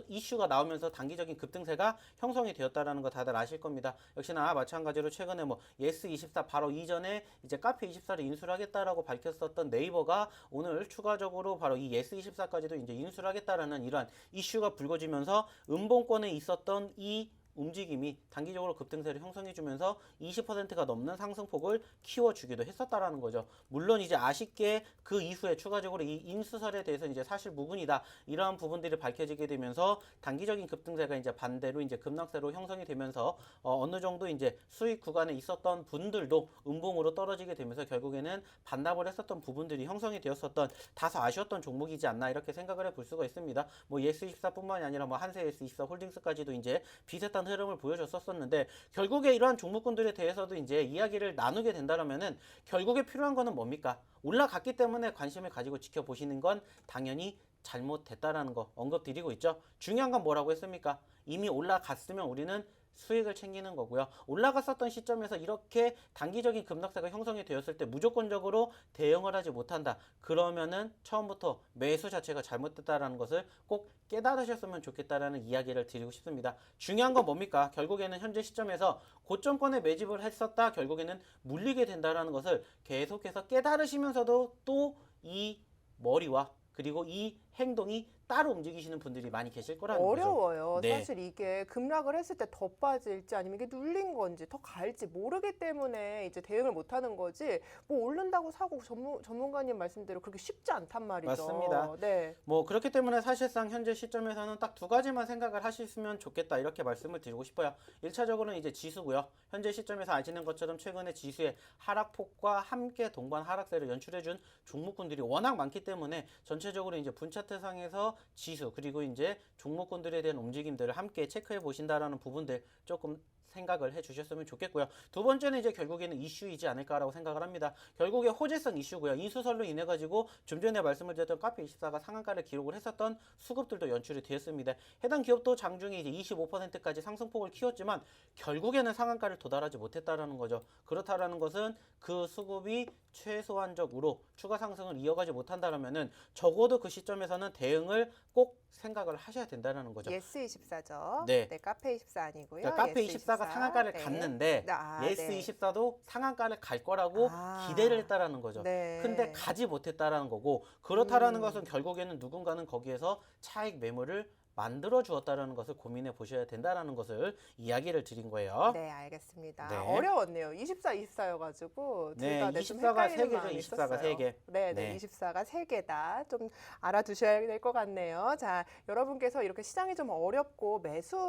이슈가 나오면서 단기적인 급등세가 형성이 되었다라는 거 다들 아실 겁니다. 역시나 마찬가지로 최근에 뭐 예스24 바로 이전에 이제 카페24를 인수를 하겠다라고 밝혔었던 네이버가 오늘 추가적으로 바로 이 예스24까지도 이제 인수를 하겠다라는 이러한 이슈가 불거지면서 음봉권에 있었던 이 움직임이 단기적으로 급등세를 형성해주면서 20%가 넘는 상승폭을 키워주기도 했었다라는 거죠. 물론 이제 아쉽게 그 이후에 추가적으로 이 인수설에 대해서 이제 사실 무근이다 이러한 부분들이 밝혀지게 되면서 단기적인 급등세가 이제 반대로 이제 급락세로 형성이 되면서 어느 정도 이제 수익 구간에 있었던 분들도 음봉으로 떨어지게 되면서 결국에는 반납을 했었던 부분들이 형성이 되었었던 다소 아쉬웠던 종목이지 않나 이렇게 생각을 해볼 수가 있습니다. 뭐 예스24뿐만이 아니라 뭐 한세 예스24 홀딩스까지도 이제 비슷한 흐름을 보여줬었는데 결국에 이러한 종목군들에 대해서도 이제 이야기를 나누게 된다면은 결국에 필요한 거는 뭡니까? 올라갔기 때문에 관심을 가지고 지켜보시는 건 당연히 잘못됐다라는 거 언급드리고 있죠. 중요한 건 뭐라고 했습니까? 이미 올라갔으면 우리는 수익을 챙기는 거고요. 올라갔었던 시점에서 이렇게 단기적인 급락세가 형성이 되었을 때 무조건적으로 대응을 하지 못한다. 그러면은 처음부터 매수 자체가 잘못됐다라는 것을 꼭 깨달으셨으면 좋겠다라는 이야기를 드리고 싶습니다. 중요한 건 뭡니까? 결국에는 현재 시점에서 고점권에 매집을 했었다. 결국에는 물리게 된다라는 것을 계속해서 깨달으시면서도 또 이 머리와 그리고 이 행동이 따로 움직이시는 분들이 많이 계실 거라는 거죠. 어려워요. 네. 사실 이게 급락을 했을 때 더 빠질지 아니면 이게 눌린 건지 더 갈지 모르기 때문에 이제 대응을 못 하는 거지 뭐 오른다고 사고 전문가님 말씀대로 그렇게 쉽지 않단 말이죠. 맞습니다. 네. 뭐 그렇기 때문에 사실상 현재 시점에서는 딱 두 가지만 생각을 하셨으면 좋겠다 이렇게 말씀을 드리고 싶어요. 1차적으로는 이제 지수고요. 현재 시점에서 아시는 것처럼 최근에 지수의 하락폭과 함께 동반 하락세를 연출해준 종목군들이 워낙 많기 때문에 전체적으로 이제 분차트상에서 지수 그리고 이제 종목군들에 대한 움직임들을 함께 체크해 보신다라는 부분들 조금 생각을 해주셨으면 좋겠고요. 두 번째는 이제 결국에는 이슈이지 않을까라고 생각을 합니다. 결국에 호재성 이슈고요. 인수설로 인해 가지고 좀 전에 말씀을 드렸던 카페24가 상한가를 기록을 했었던 수급들도 연출이 되었습니다. 해당 기업도 장중에 이제 25%까지 상승폭을 키웠지만 결국에는 상한가를 도달하지 못했다라는 거죠. 그렇다라는 것은 그 수급이 최소한적으로 추가 상승을 이어가지 못한다라면은 적어도 그 시점에서는 대응을 꼭 생각을 하셔야 된다는 거죠. 예스24죠. 네. 네, 카페24 아니고요. 그러니까 카페24가 상한가를 네. 갔는데 네. 예스24도 상한가를 갈 거라고 아. 기대를 했다라는 거죠. 네. 근데 가지 못했다라는 거고 그렇다라는 것은 결국에는 누군가는 거기에서 차익 매물을 만들어 주었다라는 것을 고민해 보셔야 된다라는 것을 이야기를 드린 거예요. 네, 알겠습니다. 네. 어려웠네요. 24여가지고 네, 둘다 좀 24가 헷갈리는 3개죠. 마음이 24가 있었어요. 3개. 네, 네. 24가 3개다. 좀 알아두셔야 될 것 같네요. 자, 여러분께서 이렇게 시장이 좀 어렵고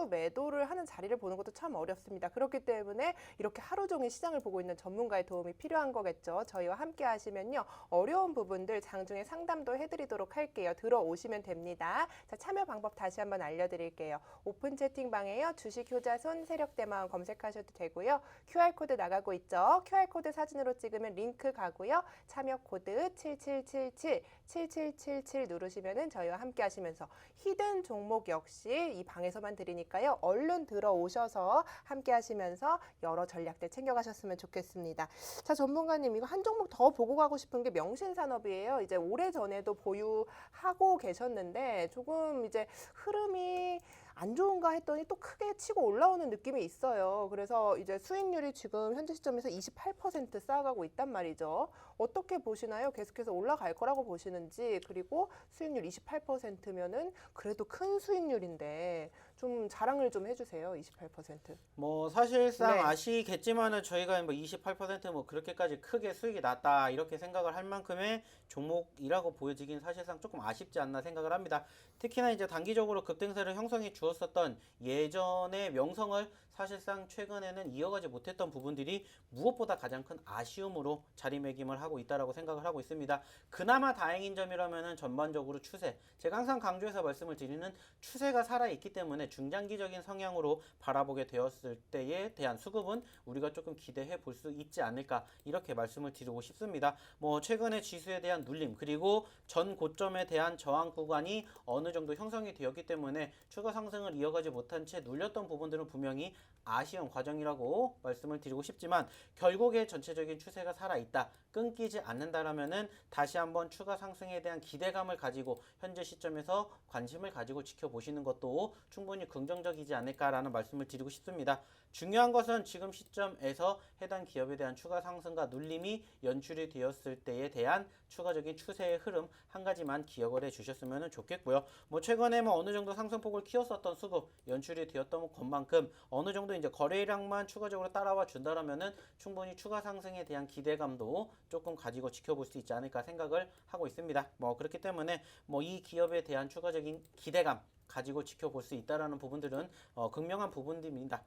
매도를 하는 자리를 보는 것도 참 어렵습니다. 그렇기 때문에 이렇게 하루 종일 시장을 보고 있는 전문가의 도움이 필요한 거겠죠. 저희와 함께 하시면요. 어려운 부분들 장중에 상담도 해드리도록 할게요. 들어오시면 됩니다. 자, 참여 방법 다시 한번 알려드릴게요. 오픈 채팅방에요. 주식 효자손 세력대마원 검색하셔도 되고요. QR코드 나가고 있죠. QR코드 사진으로 찍으면 링크 가고요. 참여 코드 7777 누르시면은 저희와 함께 하시면서 히든 종목 역시 이 방에서만 드리니까요. 얼른 들어오셔서 함께 하시면서 여러 전략들 챙겨가셨으면 좋겠습니다. 자, 전문가님 이거 한 종목 더 보고 가고 싶은 게 명신산업이에요. 이제 오래전에도 보유하고 계셨는데 조금 이제 흐름이 안 좋은가 했더니 또 크게 치고 올라오는 느낌이 있어요. 그래서 이제 수익률이 지금 현재 시점에서 28% 쌓아가고 있단 말이죠. 어떻게 보시나요? 계속해서 올라갈 거라고 보시는지, 그리고 수익률 28%면은 그래도 큰 수익률인데 좀 자랑을 좀 해주세요. 28%. 뭐 사실상 네. 아시겠지만은 저희가 뭐 28%뭐 그렇게까지 크게 수익이 났다 이렇게 생각을 할 만큼의 종목이라고 보여지긴 사실상 조금 아쉽지 않나 생각을 합니다. 특히나 이제 단기적으로 급등세를 형성해 주었었던 예전의 명성을 사실상 최근에는 이어가지 못했던 부분들이 무엇보다 가장 큰 아쉬움으로 자리매김을 하고 있다라고 생각을 하고 있습니다. 그나마 다행인 점이라면은 전반적으로 추세, 제가 항상 강조해서 말씀을 드리는 추세가 살아있기 때문에 중장기적인 성향으로 바라보게 되었을 때에 대한 수급은 우리가 조금 기대해 볼 수 있지 않을까 이렇게 말씀을 드리고 싶습니다. 뭐 최근에 지수에 대한 눌림 그리고 전 고점에 대한 저항 구간이 어느 정도 형성이 되었기 때문에 추가 상승을 이어가지 못한 채 눌렸던 부분들은 분명히 아쉬운 과정이라고 말씀을 드리고 싶지만 결국에 전체적인 추세가 살아있다, 끊기지 않는다라면은 다시 한번 추가 상승에 대한 기대감을 가지고 현재 시점에서 관심을 가지고 지켜보시는 것도 충분히 긍정적이지 않을까라는 말씀을 드리고 싶습니다. 중요한 것은 지금 시점에서 해당 기업에 대한 추가 상승과 눌림이 연출이 되었을 때에 대한 추가적인 추세의 흐름 한 가지만 기억을 해 주셨으면 좋겠고요. 뭐 최근에 뭐 어느 정도 상승폭을 키웠었던 수급 연출이 되었던 것만큼 어느 정도 이제 거래량만 추가적으로 따라와 준다라면은 충분히 추가 상승에 대한 기대감도 조금 가지고 지켜볼 수 있지 않을까 생각을 하고 있습니다. 뭐 그렇기 때문에 뭐 이 기업에 대한 추가적인 기대감 가지고 지켜볼 수 있다라는 부분들은 극명한 부분들입니다.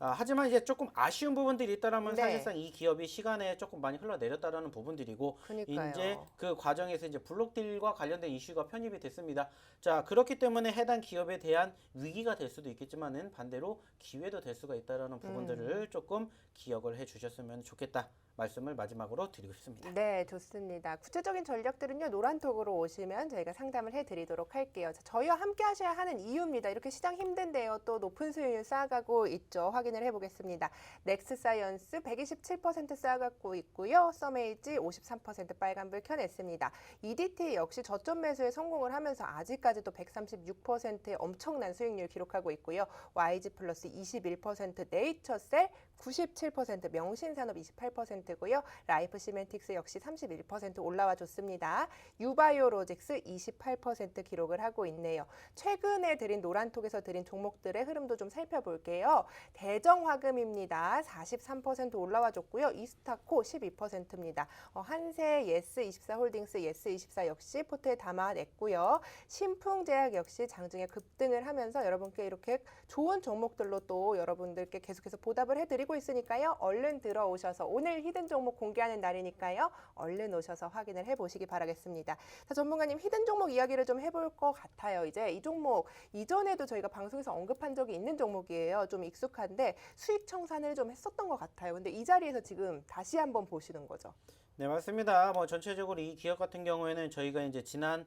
하지만 이제 조금 아쉬운 부분들이 있다라면 네. 사실상 이 기업이 시간에 조금 많이 흘러내렸다라는 부분들이고 그니까요. 이제 그 과정에서 이제 블록딜과 관련된 이슈가 편입이 됐습니다. 자, 그렇기 때문에 해당 기업에 대한 위기가 될 수도 있겠지만은 반대로 기회도 될 수가 있다라는 부분들을 조금 기억을 해 주셨으면 좋겠다. 말씀을 마지막으로 드리고 싶습니다. 네, 좋습니다. 구체적인 전략들은요, 노란톡으로 오시면 저희가 상담을 해드리도록 할게요. 자, 저희와 함께 하셔야 하는 이유입니다. 이렇게 시장 힘든데요, 또 높은 수익률 쌓아가고 있죠. 확인을 해보겠습니다. 넥스사이언스 127% 쌓아가고 있고요. 서메이지 53% 빨간불 켜냈습니다. EDT 역시 저점 매수에 성공을 하면서 아직까지도 136%의 엄청난 수익률 기록하고 있고요. YG 플러스 21%, 네이처셀 97%, 명신산업 28%고요. 라이프 시멘틱스 역시 31% 올라와 줬습니다. 유바이오로직스 28% 기록을 하고 있네요. 최근에 드린 노란톡에서 드린 종목들의 흐름도 좀 살펴볼게요. 대정화금입니다. 43% 올라와 줬고요. 이스타코 12%입니다. 한세, 예스24홀딩스, 예스24 역시 포트에 담아냈고요. 신풍제약 역시 장중에 급등을 하면서 여러분께 이렇게 좋은 종목들로 또 여러분들께 계속해서 보답을 해드리고 있으니까요. 얼른 들어오셔서 오늘 히든 종목 공개하는 날이니까요. 얼른 오셔서 확인을 해보시기 바라겠습니다. 자, 전문가님 히든 종목 이야기를 좀 해볼 것 같아요. 이제 이 종목 이전에도 저희가 방송에서 언급한 적이 있는 종목이에요. 좀 익숙한데 수익 청산을 좀 했었던 것 같아요. 근데 이 자리에서 지금 다시 한번 보시는 거죠. 네, 맞습니다. 뭐 전체적으로 이 기업 같은 경우에는 저희가 이제 지난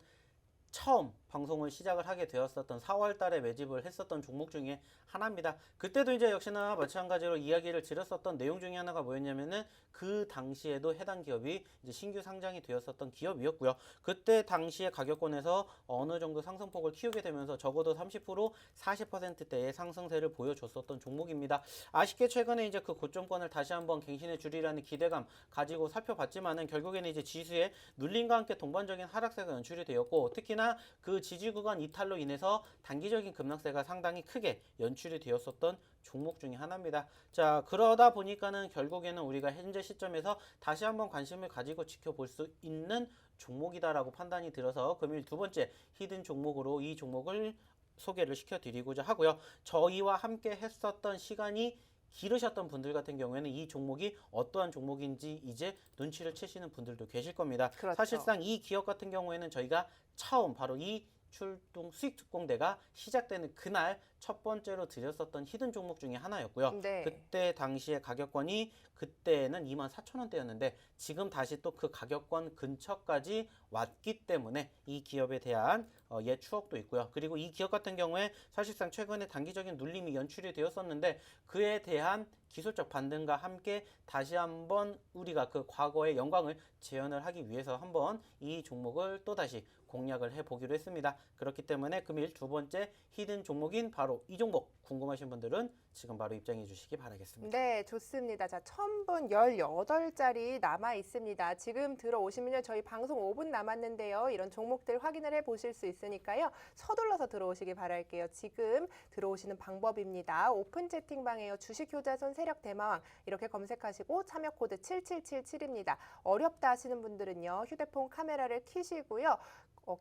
처음 방송을 시작을 하게 되었었던 4월 달에 매집을 했었던 종목 중에 하나입니다. 그때도 이제 역시나 마찬가지로 이야기를 드렸었던 내용 중에 하나가 뭐였냐면은 그 당시에도 해당 기업이 이제 신규 상장이 되었었던 기업이었고요. 그때 당시에 가격권에서 어느 정도 상승폭을 키우게 되면서 적어도 30% 40%대의 상승세를 보여줬었던 종목입니다. 아쉽게 최근에 이제 그 고점권을 다시 한번 갱신해 주리라는 기대감 가지고 살펴봤지만은 결국에는 이제 지수의 눌림과 함께 동반적인 하락세가 연출이 되었고 특히나 그 지지 구간 이탈로 인해서 단기적인 급락세가 상당히 크게 연출이 되었었던 종목 중에 하나입니다. 자, 그러다 보니까는 결국에는 우리가 현재 시점에서 다시 한번 관심을 가지고 지켜볼 수 있는 종목이다라고 판단이 들어서 금일 두 번째 히든 종목으로 이 종목을 소개를 시켜드리고자 하고요. 저희와 함께 했었던 시간이 기르셨던 분들 같은 경우에는 이 종목이 어떠한 종목인지 이제 눈치를 채시는 분들도 계실 겁니다. 그렇죠. 사실상 이 기업 같은 경우에는 저희가 처음 바로 이 출동 수익 특공대가 시작되는 그날 첫 번째로 드렸었던 히든 종목 중에 하나였고요. 네. 그때 당시에 가격권이 그때는 24,000원대였는데 지금 다시 또 그 가격권 근처까지 왔기 때문에 이 기업에 대한 옛 추억도 있고요. 그리고 이 기업 같은 경우에 사실상 최근에 단기적인 눌림이 연출이 되었었는데 그에 대한 기술적 반등과 함께 다시 한번 우리가 그 과거의 영광을 재현을 하기 위해서 한번 이 종목을 또다시 공략을 해보기로 했습니다. 그렇기 때문에 금일 두 번째 히든 종목인 바로 이 종목 궁금하신 분들은 지금 바로 입장해 주시기 바라겠습니다. 네, 좋습니다. 자, 1000분 18자리 남아 있습니다. 지금 들어오시면요. 저희 방송 5분 남았는데요. 이런 종목들 확인을 해 보실 수 있으니까요. 서둘러서 들어오시기 바랄게요. 지금 들어오시는 방법입니다. 오픈 채팅방에요. 주식효자손 세력 대마왕 이렇게 검색하시고 참여 코드 7777입니다. 어렵다 하시는 분들은요. 휴대폰 카메라를 켜시고요.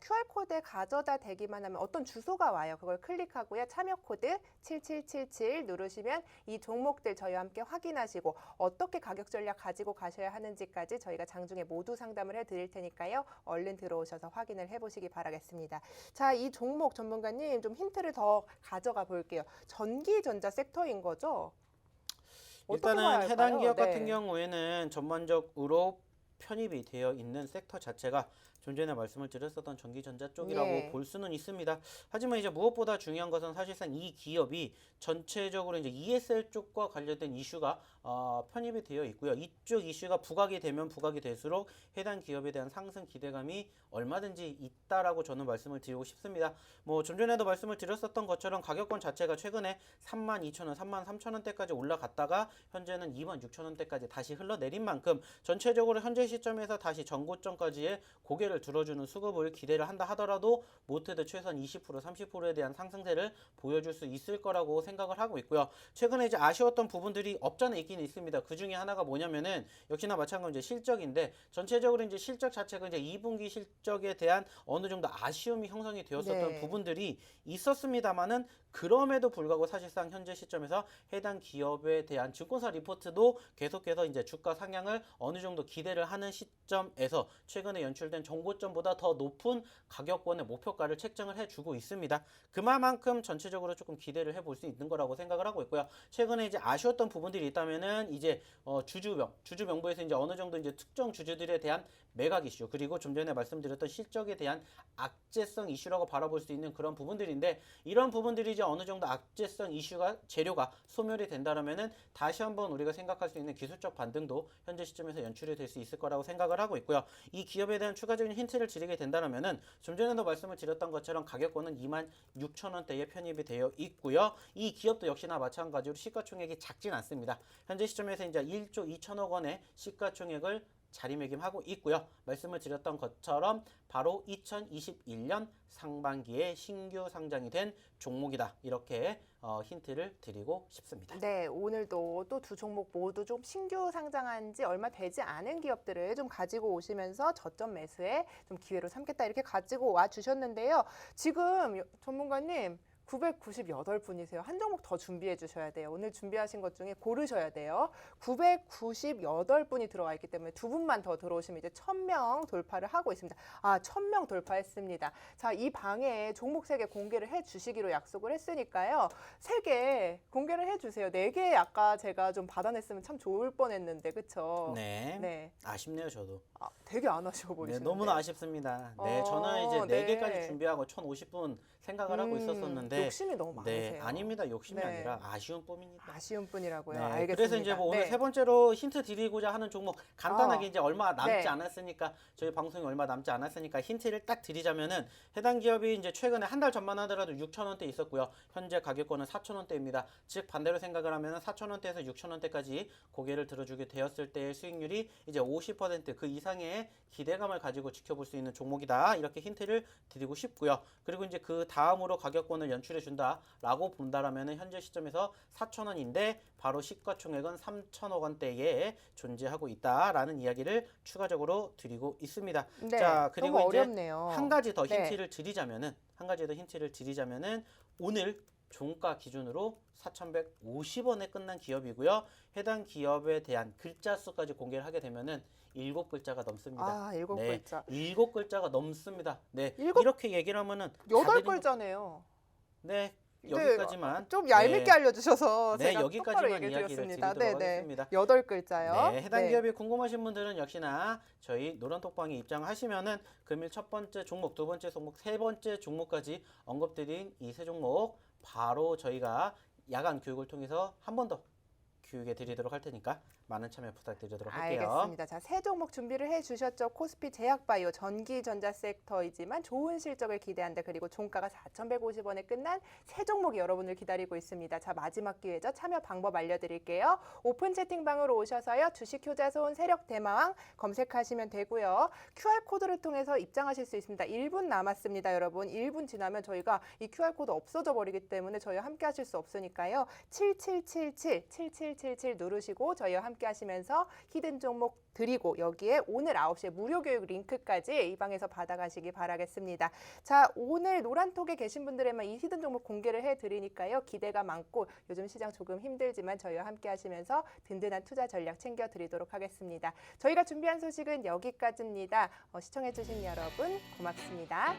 QR코드에 가져다 대기만 하면 어떤 주소가 와요. 그걸 클릭하고요. 참여 코드 7777 누르시면 이 종목들 저희와 함께 확인하시고 어떻게 가격 전략 가지고 가셔야 하는지까지 저희가 장중에 모두 상담을 해드릴 테니까요. 얼른 들어오셔서 확인을 해보시기 바라겠습니다. 자, 이 종목 전문가님 좀 힌트를 더 가져가 볼게요. 전기전자 섹터인 거죠? 어떻게 봐야 일단은 해당 할까요? 기업 네. 같은 경우에는 전반적으로 편입이 되어 있는 섹터 자체가 좀 전에 말씀을 드렸었던 전기전자 쪽이라고 예. 볼 수는 있습니다. 하지만 이제 무엇보다 중요한 것은 사실상 이 기업이 전체적으로 이제 ESL 쪽과 관련된 이슈가 편입이 되어 있고요. 이쪽 이슈가 부각이 되면 부각이 될수록 해당 기업에 대한 상승 기대감이 얼마든지 있다라고 저는 말씀을 드리고 싶습니다. 뭐 좀 전에도 말씀을 드렸었던 것처럼 가격권 자체가 최근에 32,000원, 33,000원대까지 올라갔다가 현재는 26,000원대까지 다시 흘러내린 만큼 전체적으로 현재 시점에서 다시 전고점까지의 고개를 들어주는 수급을 기대를 한다 하더라도 못해도 최소한 20%, 30%에 대한 상승세를 보여줄 수 있을 거라고 생각을 하고 있고요. 최근에 이제 아쉬웠던 부분들이 없잖아 있긴 있습니다. 그 중에 하나가 뭐냐면은 역시나 마찬가지로 이제 실적인데 전체적으로 이제 실적 자체가 이제 2분기 실적에 대한 어느 정도 아쉬움이 형성이 되었었던 네. 부분들이 있었습니다만은 그럼에도 불구하고 사실상 현재 시점에서 해당 기업에 대한 증권사 리포트도 계속해서 이제 주가 상향을 어느 정도 기대를 하는 시점에서 최근에 연출된 정고점보다 더 높은 가격권의 목표가를 책정을 해주고 있습니다. 그만큼 전체적으로 조금 기대를 해볼 수 있는 거라고 생각을 하고 있고요. 최근에 이제 아쉬웠던 부분들이 있다면은 이제 주주명부에서 이제 어느 정도 이제 특정 주주들에 대한 매각 이슈 그리고 좀 전에 말씀드렸던 실적에 대한 악재성 이슈라고 바라볼 수 있는 그런 부분들인데 이런 부분들이 이제 어느 정도 악재성 이슈가 재료가 소멸이 된다라면은 다시 한번 우리가 생각할 수 있는 기술적 반등도 현재 시점에서 연출이 될 수 있을 거라고 생각을 하고 있고요. 이 기업에 대한 추가적인 힌트를 드리게 된다라면은 좀 전에도 말씀을 드렸던 것처럼 가격권은 26,000원대에 편입이 되어 있고요. 이 기업도 역시나 마찬가지로 시가총액이 작진 않습니다. 현재 시점에서 이제 1조 2천억 원의 시가총액을 자리매김하고 있고요. 말씀을 드렸던 것처럼 바로 2021년 상반기에 신규 상장이 된 종목이다. 이렇게 힌트를 드리고 싶습니다. 네, 오늘도 또 두 종목 모두 좀 신규 상장한 지 얼마 되지 않은 기업들을 좀 가지고 오시면서 저점 매수에 좀 기회로 삼겠다 이렇게 가지고 와 주셨는데요. 지금 전문가님 998분이세요. 한 종목 더 준비해 주셔야 돼요. 오늘 준비하신 것 중에 고르셔야 돼요. 998분이 들어와 있기 때문에 두 분만 더 들어오시면 이제 1000명 돌파를 하고 있습니다. 아, 1000명 돌파했습니다. 자, 이 방에 종목 3개 공개를 해 주시기로 약속을 했으니까요. 3개 공개를 해 주세요. 4개 아까 제가 좀 받아냈으면 참 좋을 뻔했는데. 그렇죠? 네. 네. 아쉽네요, 저도. 아, 되게 안 아쉬워 네, 보이시는데. 너무나 아쉽습니다. 네, 저는 이제 네. 4개까지 준비하고 1,050분 생각을 하고 있었었는데 욕심이 너무 많으세요. 네, 아닙니다. 욕심이 네. 아니라 아쉬운 뿐입니다. 아쉬운 분이라고요. 네, 알겠습니다. 그래서 이제 뭐 오늘 네. 세 번째로 힌트 드리고자 하는 종목 간단하게 이제 얼마 남지 네. 않았으니까 저희 방송이 얼마 남지 않았으니까 힌트를 딱 드리자면은 해당 기업이 이제 최근에 한 달 전만 하더라도 6,000원대 있었고요. 현재 가격권은 4,000원대입니다. 즉 반대로 생각을 하면은 4,000원대에서 6,000원대까지 고개를 들어주게 되었을 때의 수익률이 이제 50%그 이상의 기대감을 가지고 지켜볼 수 있는 종목이다. 이렇게 힌트를 드리고 싶고요. 그리고 이제 그 다음으로 가격권을 연출해 준다라고 본다라면은 현재 시점에서 4,000원인데 바로 시가총액은 3,000억 원대에 존재하고 있다라는 이야기를 추가적으로 드리고 있습니다. 네, 자, 그리고 너무 이제 어렵네요. 한 가지 더 네. 힌트를 드리자면은 오늘 종가 기준으로 4,150원에 끝난 기업이고요. 해당 기업에 대한 글자 수까지 공개를 하게 되면은 7글자가 넘습니다. 아, 7글자. 네, 7글자가 넘습니다. 네, 일곱- 이렇게 얘기를 하면은 8글자네요. 네, 여기까지만. 좀 얄밉게 알려주셔서 네, 제가 여기까지만 똑바로 이야기를 얘기해드렸습니다. 드리도록 하겠습니다. 8글자요. 네, 해당 기업이 궁금하신 분들은 역시나 저희 노란톡방에 입장하시면은 금일 첫 번째 종목, 두 번째 종목, 세 번째 종목까지 언급드린 이 세 종목 바로 저희가 야간 교육을 통해서 한 번 더 교육해 드리도록 할 테니까 많은 참여 부탁드리도록 할게요. 알겠습니다. 자, 세 종목 준비를 해주셨죠. 코스피 제약바이오 전기전자 섹터이지만 좋은 실적을 기대한다. 그리고 종가가 4,150원에 끝난 세 종목이 여러분을 기다리고 있습니다. 자, 마지막 기회죠. 참여 방법 알려드릴게요. 오픈 채팅방으로 오셔서요. 주식효자손 세력대마왕 검색하시면 되고요. QR코드를 통해서 입장하실 수 있습니다. 1분 남았습니다, 여러분. 1분 지나면 저희가 이 QR코드 없어져 버리기 때문에 저희와 함께 하실 수 없으니까요. 7777 누르시고 저희와 함께 하시면서 히든 종목 드리고 여기에 오늘 9시에 무료 교육 링크까지 이 방에서 받아가시기 바라겠습니다. 자, 오늘 노란톡에 계신 분들에만 이 히든 종목 공개를 해드리니까요. 기대가 많고 요즘 시장 조금 힘들지만 저희와 함께 하시면서 든든한 투자 전략 챙겨드리도록 하겠습니다. 저희가 준비한 소식은 여기까지입니다. 시청해주신 여러분 고맙습니다.